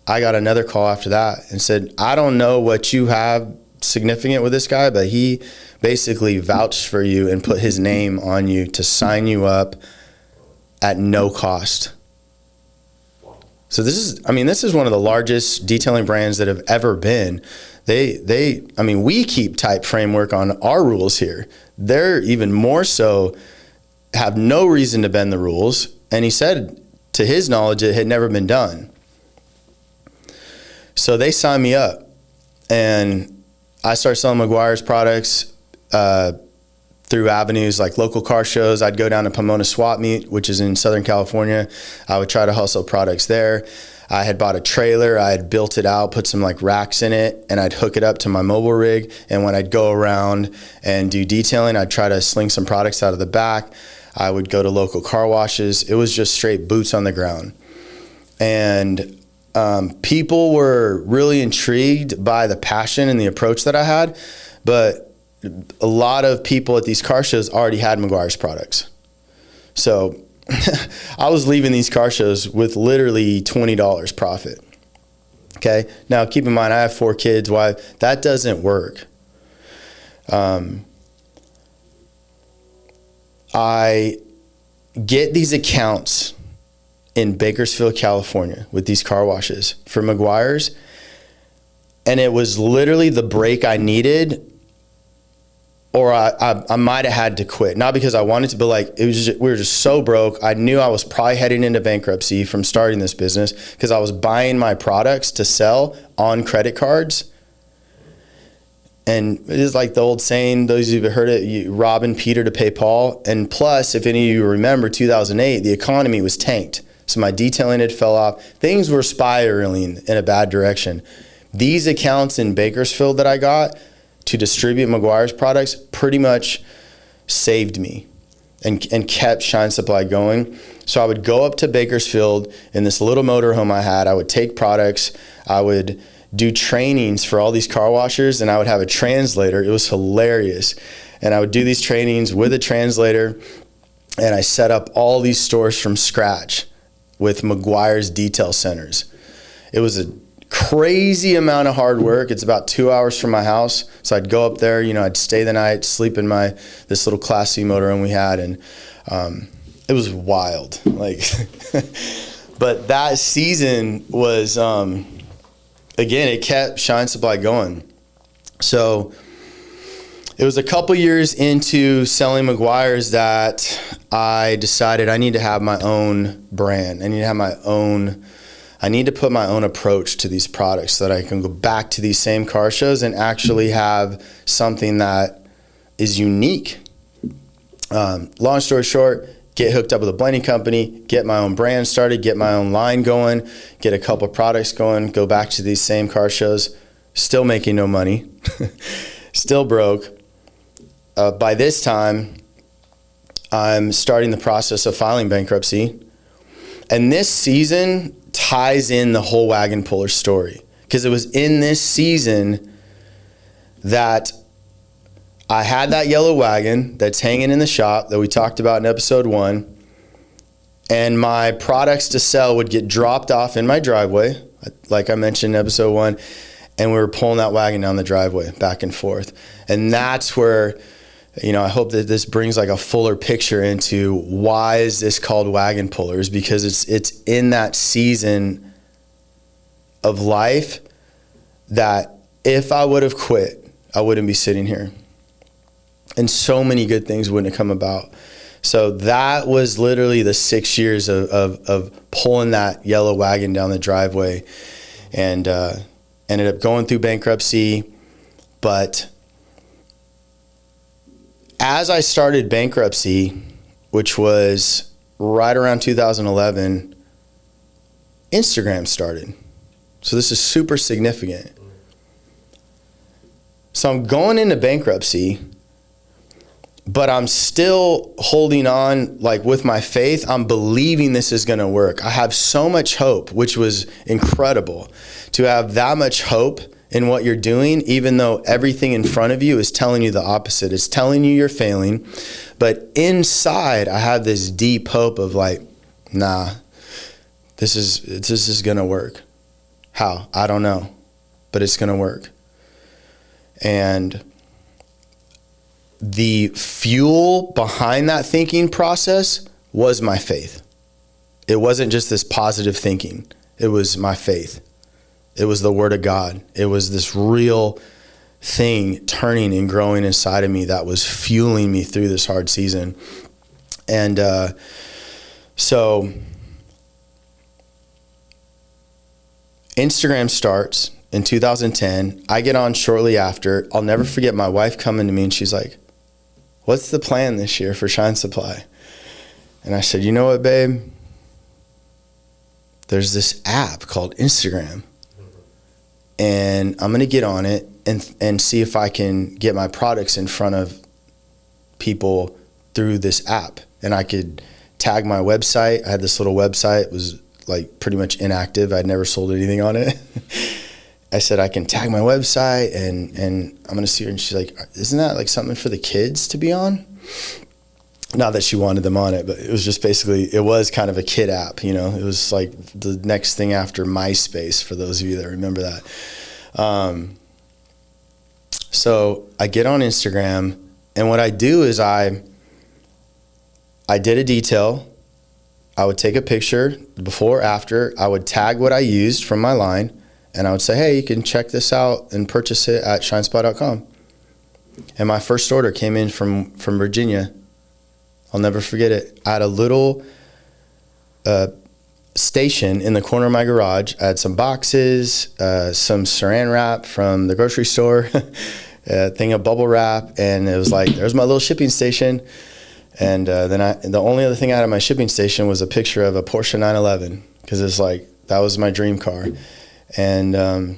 I got another call after that and said, I don't know what you have significant with this guy, but he basically vouched for you and put his name on you to sign you up at no cost. So this is one of the largest detailing brands that have ever been. We keep tight framework on our rules here. They're even more so, have no reason to bend the rules. And he said, to his knowledge, it had never been done. So they signed me up, and I started selling Meguiars products through avenues like local car shows. I'd go down to Pomona Swap Meet, which is in Southern California. I would try to hustle products there. I had bought a trailer. I had built it out, put some like racks in it, and I'd hook it up to my mobile rig. And when I'd go around and do detailing, I'd try to sling some products out of the back. I would go to local car washes. It was just straight boots on the ground. And people were really intrigued by the passion and the approach that I had. But a lot of people at these car shows already had Meguiars products. So I was leaving these car shows with literally $20 profit. Okay. Now keep in mind, I have 4 kids. Why? That doesn't work. I get these accounts in Bakersfield, California with these car washes for Meguiars. And it was literally the break I needed, or I might have had to quit. Not because I wanted to, but like it was just, we were just so broke. I knew I was probably heading into bankruptcy from starting this business because I was buying my products to sell on credit cards. And it is like the old saying, those of you who have heard it, you robbing Peter to pay Paul. And plus, if any of you remember 2008, the economy was tanked. So my detailing had fell off. Things were spiraling in a bad direction. These accounts in Bakersfield that I got to distribute Meguiars products pretty much saved me and kept Shine Supply going. So I would go up to Bakersfield in this little motorhome I had. I would take products. I would do trainings for all these car washers, and I would have a translator. It was hilarious. And I would do these trainings with a translator, and I set up all these stores from scratch with Meguiars detail centers. It was a crazy amount of hard work. It's about 2 hours from my house. So I'd go up there, I'd stay the night, sleep in this little Class C motorhome we had. And it was wild. Like, but that season was, again, it kept Shine Supply going. So it was a couple years into selling Meguiars that I decided I need to have my own brand. I need to put my own approach to these products so that I can go back to these same car shows and actually have something that is unique. Long story short, get hooked up with a blending company, get my own brand started, get my own line going, get a couple products going, go back to these same car shows, still making no money, still broke. By this time, I'm starting the process of filing bankruptcy. And this season ties in the whole Wagon Puller story, because it was in this season that I had that yellow wagon that's hanging in the shop that we talked about in episode 1, and my products to sell would get dropped off in my driveway, like I mentioned in episode 1, and we were pulling that wagon down the driveway back and forth. And that's where, I hope that this brings like a fuller picture into why is this called Wagon Pullers, because it's in that season of life that if I would have quit, I wouldn't be sitting here. And so many good things wouldn't have come about. So that was literally the 6 years of pulling that yellow wagon down the driveway, and ended up going through bankruptcy. But as I started bankruptcy, which was right around 2011, Instagram started. So this is super significant. So I'm going into bankruptcy, but I'm still holding on, like with my faith. I'm believing this is going to work. I have so much hope, which was incredible to have that much hope in what you're doing, even though everything in front of you is telling you the opposite. It's telling you you're failing. But inside, I have this deep hope of like, nah, this is going to work. How? I don't know, but it's going to work. And the fuel behind that thinking process was my faith. It wasn't just this positive thinking. It was my faith. It was the Word of God. It was this real thing turning and growing inside of me that was fueling me through this hard season. And so Instagram starts in 2010. I get on shortly after. I'll never forget my wife coming to me and she's like, "What's the plan this year for Shine Supply?" And I said, "You know what, babe? There's this app called Instagram. And I'm going to get on it and see if I can get my products in front of people through this app. And I could tag my website. I had this little website. It was like pretty much inactive. I'd never sold anything on it. I said, I can tag my website and I'm going to see her. And she's like, "Isn't that like something for the kids to be on?" Not that she wanted them on it, but it was just basically, it was kind of a kid app, It was like the next thing after MySpace, for those of you that remember that. So I get on Instagram, and what I do is I did a detail. I would take a picture before or after. I would tag what I used from my line, and I would say, "Hey, you can check this out and purchase it at shinespot.com." And my first order came in from Virginia. I'll never forget it. I had a little station in the corner of my garage. I had some boxes, some saran wrap from the grocery store, a thing of bubble wrap, and it was like, there's my little shipping station. And then the only other thing I had on my shipping station was a picture of a Porsche 911, because it's like, that was my dream car. And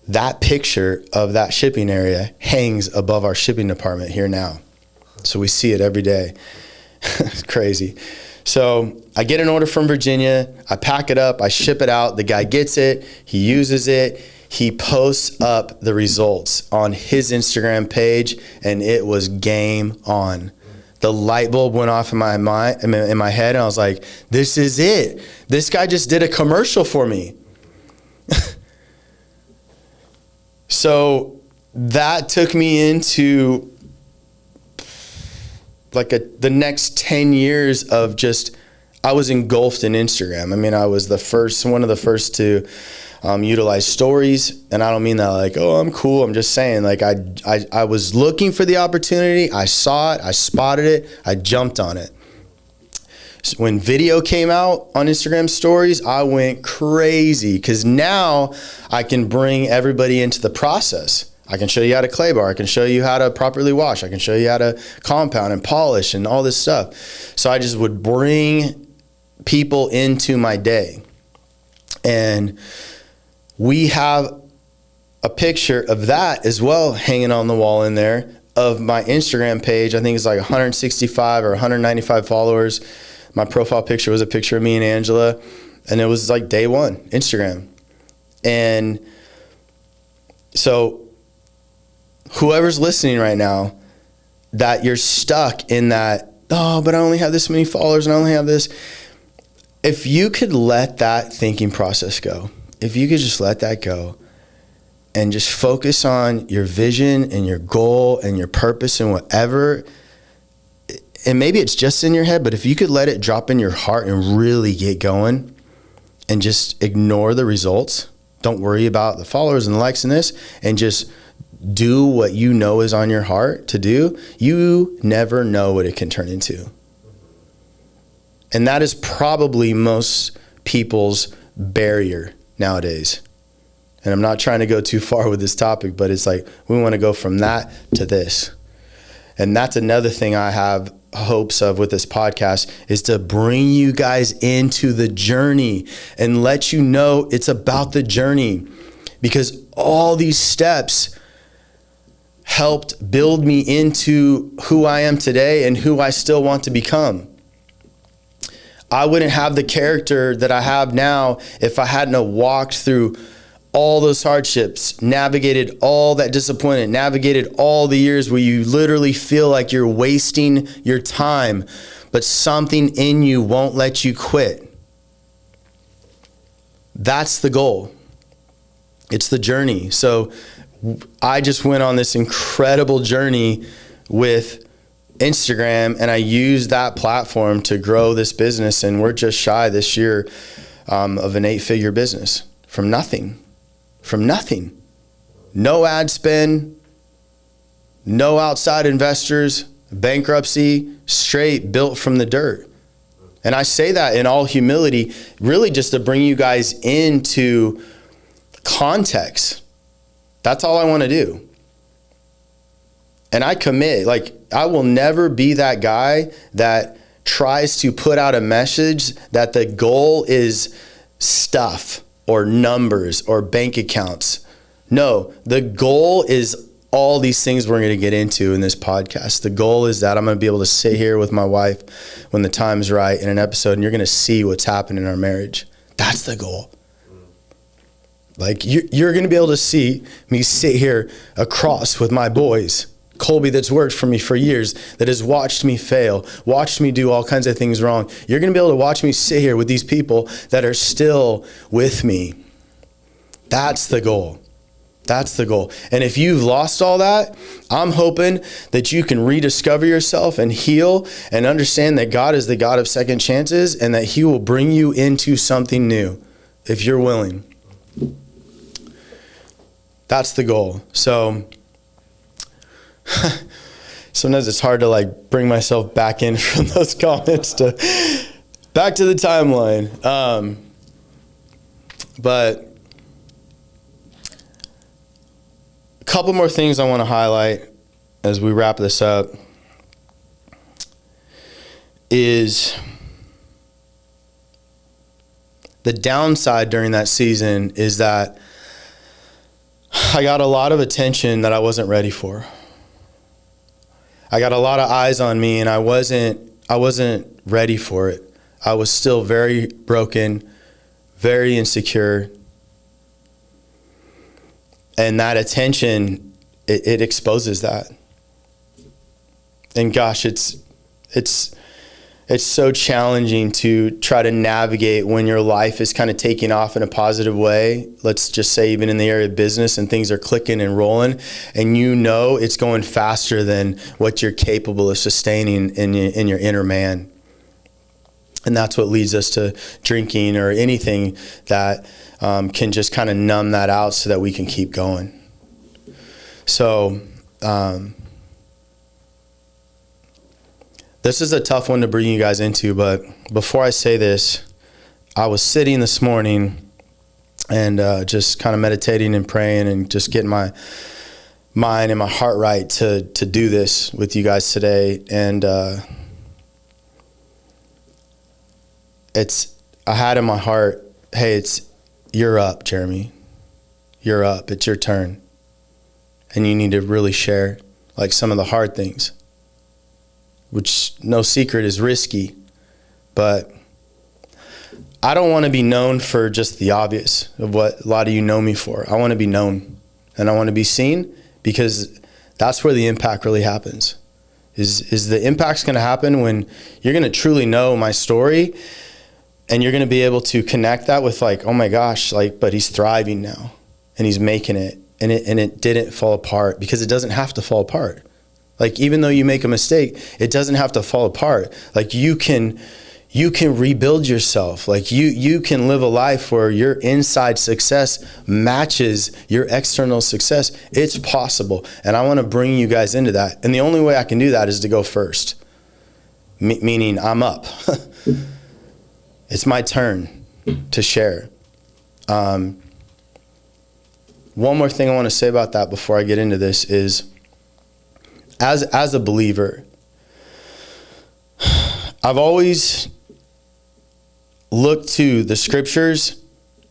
that picture of that shipping area hangs above our shipping department here now. So we see it every day. It's crazy. So I get an order from Virginia. I pack it up. I ship it out. The guy gets it. He uses it. He posts up the results on his Instagram page, and it was game on. the light bulb went off in my mind, in my head, and I was like, this is it. This guy just did a commercial for me. So that took me into like the next 10 years of just, I was engulfed in Instagram. I mean, I was one of the first to utilize stories. And I don't mean that like, oh, I'm cool. I'm just saying, like, I was looking for the opportunity. I saw it. I spotted it. I jumped on it. So when video came out on Instagram stories, I went crazy because now I can bring everybody into the process. I can show you how to clay bar. I can show you how to properly wash. I can show you how to compound and polish and all this stuff. So I just would bring people into my day. And we have a picture of that as well hanging on the wall in there of my Instagram page. I think it's like 165 or 195 followers. My profile picture was a picture of me and Angela, and it was like day one, Instagram. And so whoever's listening right now, that you're stuck in that, oh, but I only have this many followers and I only have this. If you could let that thinking process go, if you could just let that go and just focus on your vision and your goal and your purpose and whatever, and maybe it's just in your head, but if you could let it drop in your heart and really get going and just ignore the results, don't worry about the followers and the likes and this, and just do what you know is on your heart to do, you never know what it can turn into. And that is probably most people's barrier nowadays. And I'm not trying to go too far with this topic, but it's like we want to go from that to this. And that's another thing I have hopes of with this podcast, is to bring you guys into the journey and let you know it's about the journey, because all these steps helped build me into who I am today and who I still want to become. I wouldn't have the character that I have now if I hadn't walked through all those hardships, navigated all that disappointment, navigated all the years where you literally feel like you're wasting your time, but something in you won't let you quit. That's the goal. It's the journey. So I just went on this incredible journey with Instagram, and I used that platform to grow this business. And we're just shy this year of an 8-figure business from nothing. No ad spend, no outside investors, bankruptcy, straight built from the dirt. And I say that in all humility, really just to bring you guys into context. That's all I want to do. And I commit, like, I will never be that guy that tries to put out a message that the goal is stuff or numbers or bank accounts. No, the goal is all these things we're going to get into in this podcast. The goal is that I'm going to be able to sit here with my wife when the time's right in an episode, and you're going to see what's happening in our marriage. That's the goal. Like, you're going to be able to see me sit here across with my boys. Colby, that's worked for me for years, that has watched me fail, watched me do all kinds of things wrong. You're going to be able to watch me sit here with these people that are still with me. That's the goal. That's the goal. And if you've lost all that, I'm hoping that you can rediscover yourself and heal and understand that God is the God of second chances, and that He will bring you into something new if you're willing. That's the goal. So sometimes it's hard to like bring myself back in from those comments to back to the timeline. But a couple more things I want to highlight as we wrap this up is the downside during that season is that I got a lot of attention that I wasn't ready for. I got a lot of eyes on me, and I wasn't ready for it. I was still very broken, very insecure. And that attention, it exposes that. And gosh, it's so challenging to try to navigate when your life is kind of taking off in a positive way. Let's just say even in the area of business and things are clicking and rolling, and you know it's going faster than what you're capable of sustaining in your inner man. And that's what leads us to drinking or anything that can just kind of numb that out so that we can keep going. So this is a tough one to bring you guys into, but before I say this, I was sitting this morning and just kind of meditating and praying and just getting my mind and my heart right to do this with you guys today. And I had in my heart, hey, you're up, Jeremy. You're up. It's your turn. And you need to really share like some of the hard things, which no secret is risky, but I don't want to be known for just the obvious of what a lot of you know me for. I want to be known and I want to be seen, because that's where the impact really happens. Is the impact's going to happen when you're going to truly know my story, and you're going to be able to connect that with like, oh my gosh, like, but he's thriving now and he's making it, and it didn't fall apart, because it doesn't have to fall apart. Like, even though you make a mistake, it doesn't have to fall apart. Like, you can rebuild yourself. Like, you can live a life where your inside success matches your external success. It's possible. And I want to bring you guys into that. And the only way I can do that is to go first. Meaning I'm up. It's my turn to share. One more thing I want to say about that before I get into this is, as a believer, I've always looked to the scriptures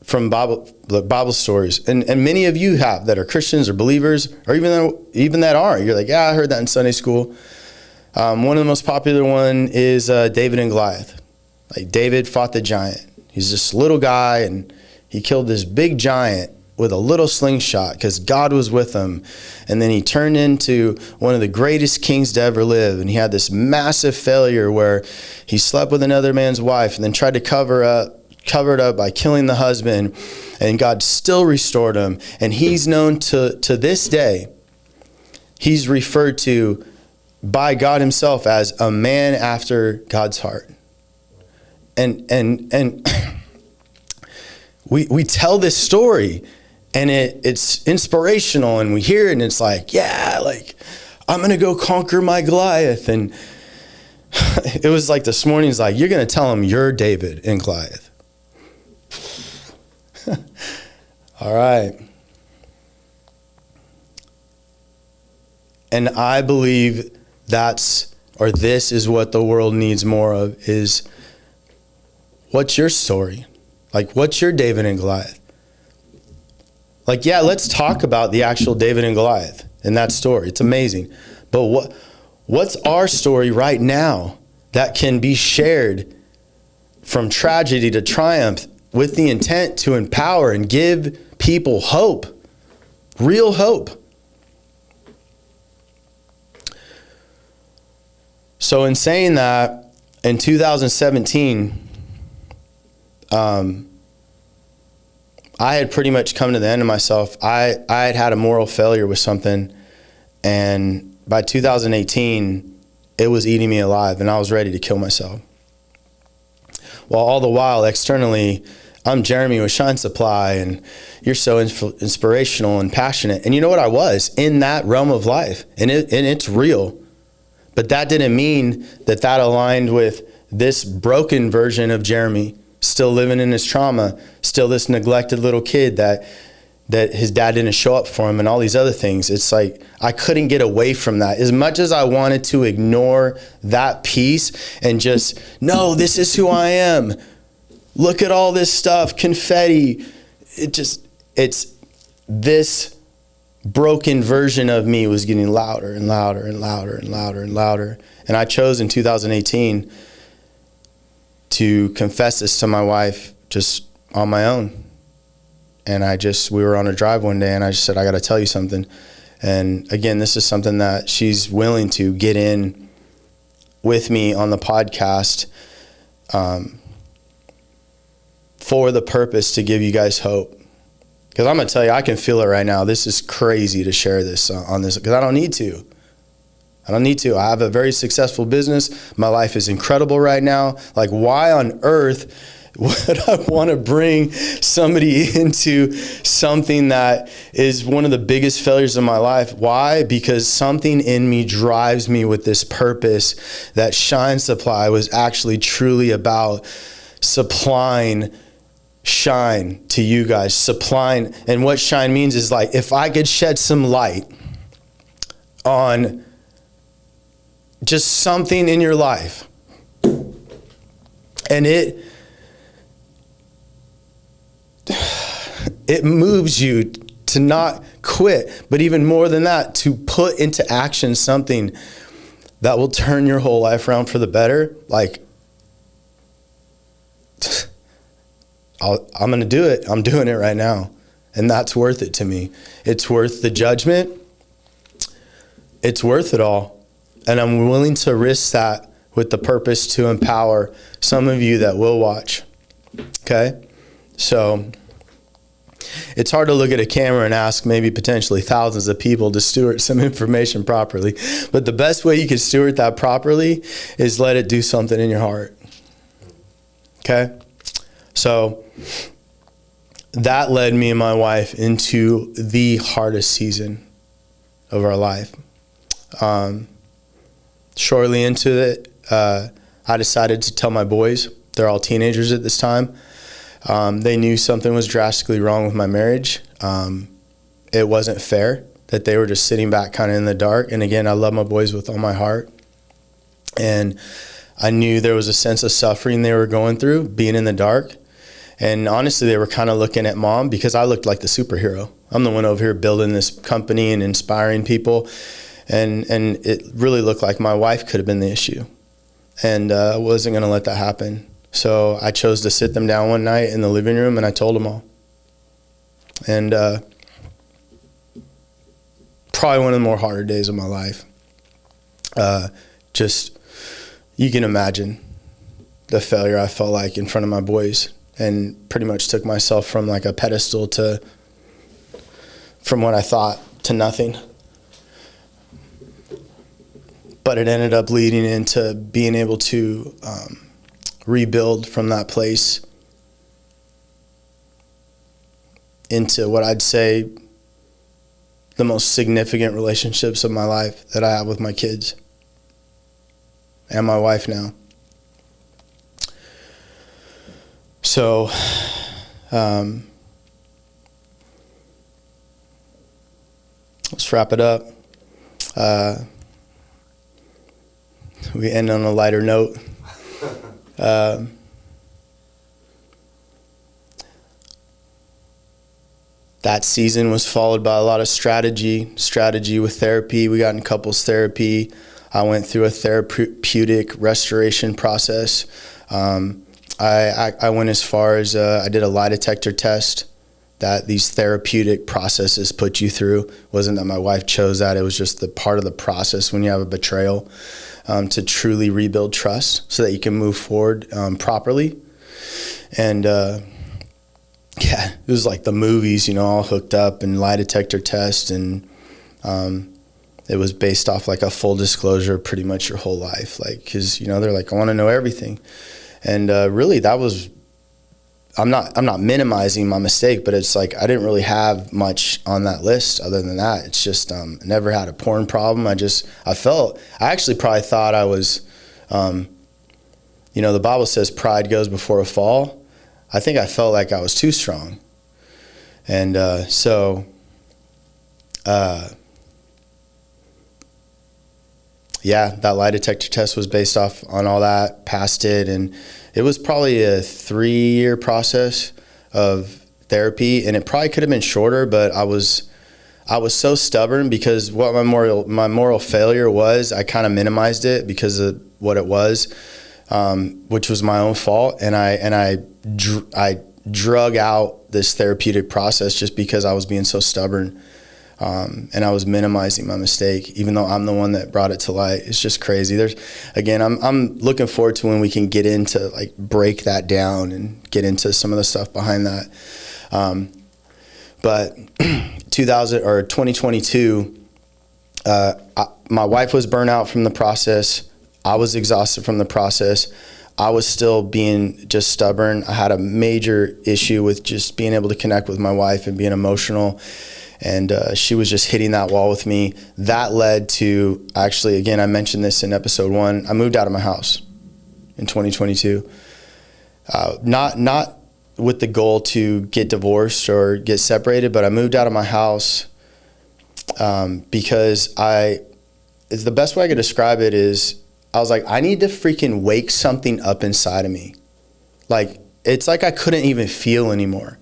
from Bible stories, and many of you have that are Christians or believers, or even that aren't. You're like, yeah, I heard that in Sunday school. One of the most popular one is David and Goliath. Like, David fought the giant. He's this little guy, and he killed this big giant with a little slingshot because God was with him. And then he turned into one of the greatest kings to ever live. And he had this massive failure where he slept with another man's wife and then tried to cover it up by killing the husband. And God still restored him. And he's known to this day, he's referred to by God himself as a man after God's heart. And we tell this story, and it's inspirational, and we hear it, and it's like, yeah, like, I'm going to go conquer my Goliath. And it was like this morning's like, you're going to tell him you're David and Goliath. All right. And I believe this is what the world needs more of, is what's your story? Like, what's your David and Goliath? Like, yeah, let's talk about the actual David and Goliath and that story. It's amazing. But what's our story right now that can be shared from tragedy to triumph with the intent to empower and give people hope, real hope? So in saying that, in 2017, I had pretty much come to the end of myself. I had a moral failure with something, and by 2018, it was eating me alive, and I was ready to kill myself. While all the while, externally, I'm Jeremy with Shine Supply, and you're so inspirational and passionate. And you know what? I was in that realm of life, and it's real. But that didn't mean that aligned with this broken version of Jeremy, still living in his trauma, still this neglected little kid that his dad didn't show up for him, and all these other things. It's like I couldn't get away from that. As much as I wanted to ignore that piece and just, no, this is who I am. Look at all this stuff, confetti. It's this broken version of me was getting louder and louder and louder and louder and louder. And I chose in 2018 to confess this to my wife just on my own. And we were on a drive one day, and I just said, I got to tell you something. And again, this is something that she's willing to get in with me on the podcast for the purpose to give you guys hope. Because I'm going to tell you, I can feel it right now. This is crazy to share this on this, because I don't need to. I have a very successful business. My life is incredible right now. Like, why on earth would I want to bring somebody into something that is one of the biggest failures of my life? Why? Because something in me drives me with this purpose that Shine Supply was actually truly about supplying shine to you guys, supplying. And what shine means is, like, if I could shed some light on just something in your life, and it moves you to not quit, but even more than that, to put into action something that will turn your whole life around for the better, like, I'm going to do it. I'm doing it right now. And that's worth it to me. It's worth the judgment. It's worth it all. And I'm willing to risk that with the purpose to empower some of you that will watch. Okay? So it's hard to look at a camera and ask maybe potentially thousands of people to steward some information properly. But the best way you can steward that properly is let it do something in your heart. Okay? So that led me and my wife into the hardest season of our life. Shortly into it, I decided to tell my boys. They're all teenagers at this time. They knew something was drastically wrong with my marriage. It wasn't fair that they were just sitting back kind of in the dark. And again, I love my boys with all my heart. And I knew there was a sense of suffering they were going through, being in the dark. And honestly, they were kind of looking at Mom because I looked like the superhero. I'm the one over here building this company and inspiring people. And it really looked like my wife could have been the issue. And I wasn't going to let that happen. So I chose to sit them down one night in the living room, and I told them all. And probably one of the more harder days of my life. Just, you can imagine the failure I felt like in front of my boys, and pretty much took myself from like a pedestal to, from what I thought, to nothing. But it ended up leading into being able to rebuild from that place into what I'd say the most significant relationships of my life that I have with my kids and my wife now. So, let's wrap it up. We end on a lighter note. That season was followed by a lot of strategy with therapy. We got in couples therapy. I went through a therapeutic restoration process. I went as far as I did a lie detector test that these therapeutic processes put you through. It wasn't that my wife chose that. It was just the part of the process when you have a betrayal, to truly rebuild trust so that you can move forward properly. And yeah, it was like the movies, all hooked up and lie detector test. And it was based off like a full disclosure pretty much your whole life. Like, because, they're like, I want to know everything. And really that was, I'm not minimizing my mistake, but it's like I didn't really have much on that list other than that. It's just I never had a porn problem. I actually probably thought I was, the Bible says pride goes before a fall. I think I felt like I was too strong. And yeah, that lie detector test was based off on all that, passed it, and it was probably a 3-year process of therapy, and it probably could have been shorter, but I was so stubborn because what my moral failure was, I kind of minimized it because of what it was, which was my own fault, and I drug out this therapeutic process just because I was being so stubborn. And I was minimizing my mistake, even though I'm the one that brought it to light. It's just crazy. I'm looking forward to when we can get into like break that down and get into some of the stuff behind that. But 2022, my wife was burnt out from the process. I was exhausted from the process. I was still being just stubborn. I had a major issue with just being able to connect with my wife and being emotional. And she was just hitting that wall with me. That led to, actually, again, I mentioned this in episode 1. I moved out of my house in 2022. Not with the goal to get divorced or get separated, but I moved out of my house because the best way I could describe it is, I was like, I need to freaking wake something up inside of me. Like, it's like I couldn't even feel anymore.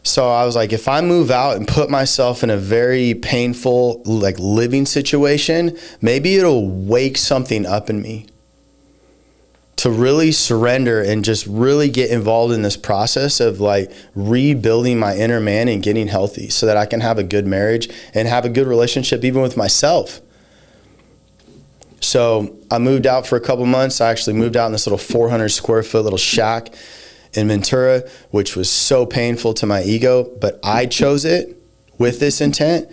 So I was like, if I move out and put myself in a very painful, like, living situation, maybe it'll wake something up in me to really surrender and just really get involved in this process of like rebuilding my inner man and getting healthy so that I can have a good marriage and have a good relationship even with myself. So I moved out for a couple months. I actually moved out in this little 400 square foot little shack in Ventura, which was so painful to my ego, but I chose it with this intent.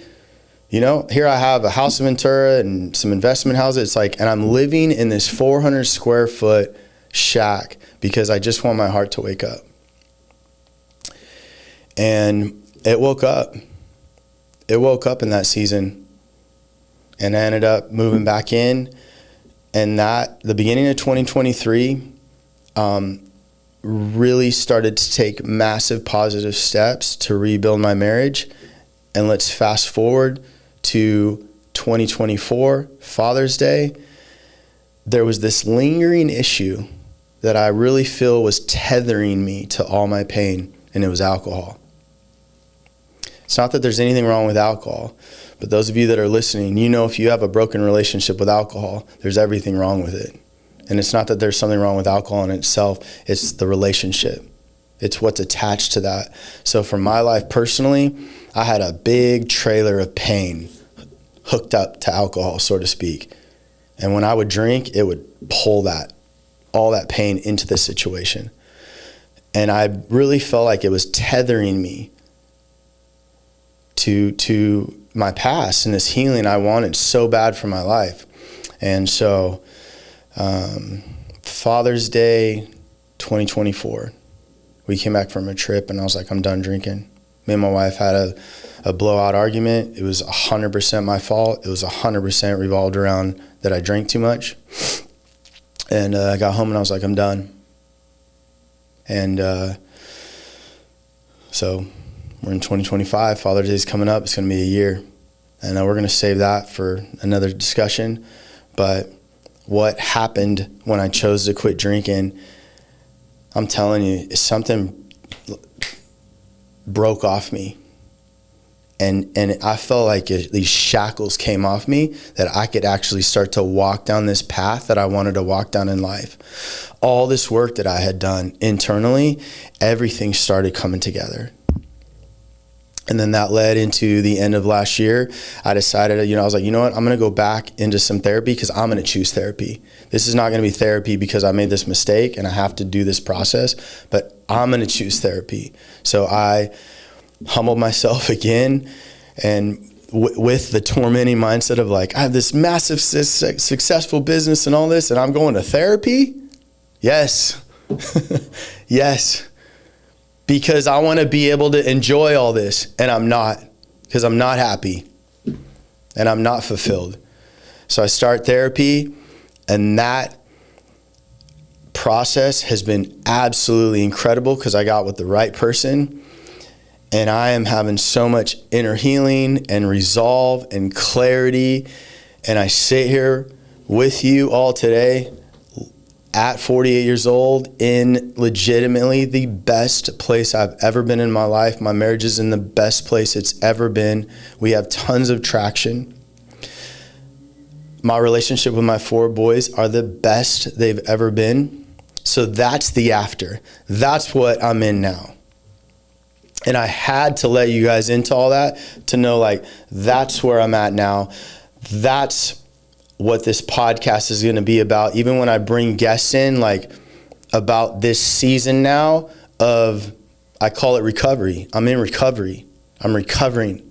You know, here I have a house in Ventura and some investment houses. It's like, and I'm living in this 400 square foot shack because I just want my heart to wake up. And it woke up. It woke up in that season. And I ended up moving back in. And the beginning of 2023, really started to take massive positive steps to rebuild my marriage. And let's fast forward to 2024, Father's Day. There was this lingering issue that I really feel was tethering me to all my pain, and it was alcohol. It's not that there's anything wrong with alcohol, but those of you that are listening, you know, if you have a broken relationship with alcohol, there's everything wrong with it. And it's not that there's something wrong with alcohol in itself, it's the relationship. It's what's attached to that. So for my life personally, I had a big trailer of pain hooked up to alcohol, so to speak. And when I would drink, it would pull all that pain into the situation. And I really felt like it was tethering me to my past and this healing I wanted so bad for my life. And so Father's Day 2024, we came back from a trip and I was like, I'm done drinking. Me and my wife had a blowout argument. It was 100% my fault. It was 100% revolved around that I drank too much. And I got home and I was like, I'm done. And so we're in 2025. Father's Day is coming up. It's going to be a year. And we're going to save that for another discussion. But what happened when I chose to quit drinking, I'm telling you, something broke off me. And I felt like these shackles came off me that I could actually start to walk down this path that I wanted to walk down in life. All this work that I had done internally, everything started coming together. And then that led into the end of last year. I decided, I was like, you know what? I'm going to go back into some therapy because I'm going to choose therapy. This is not going to be therapy because I made this mistake and I have to do this process, but I'm going to choose therapy. So I humbled myself again, and with the tormenting mindset of like, I have this massive successful business and all this, and I'm going to therapy? Yes. Yes. Because I want to be able to enjoy all this, and I'm not, because I'm not happy and I'm not fulfilled. So I start therapy, and that process has been absolutely incredible because I got with the right person, and I am having so much inner healing and resolve and clarity. And I sit here with you all today at 48 years old in legitimately the best place I've ever been in my life. My marriage is in the best place it's ever been. We have tons of traction. My relationship with my 4 boys are the best they've ever been. So that's the after. That's what I'm in now. And I had to let you guys into all that to know, like, that's where I'm at now. That's what this podcast is going to be about. Even when I bring guests in, like, about this season now of, I call it recovery. I'm in recovery. I'm recovering.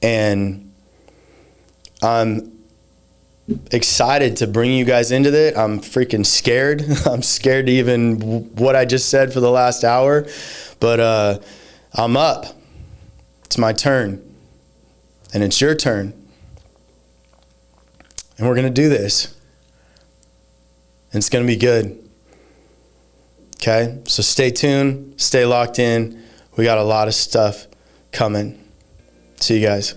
And I'm excited to bring you guys into it. I'm freaking scared. I'm scared to even what I just said for the last hour. But I'm up. It's my turn. And it's your turn. And we're going to do this. And it's going to be good. Okay? So stay tuned. Stay locked in. We got a lot of stuff coming. See you guys.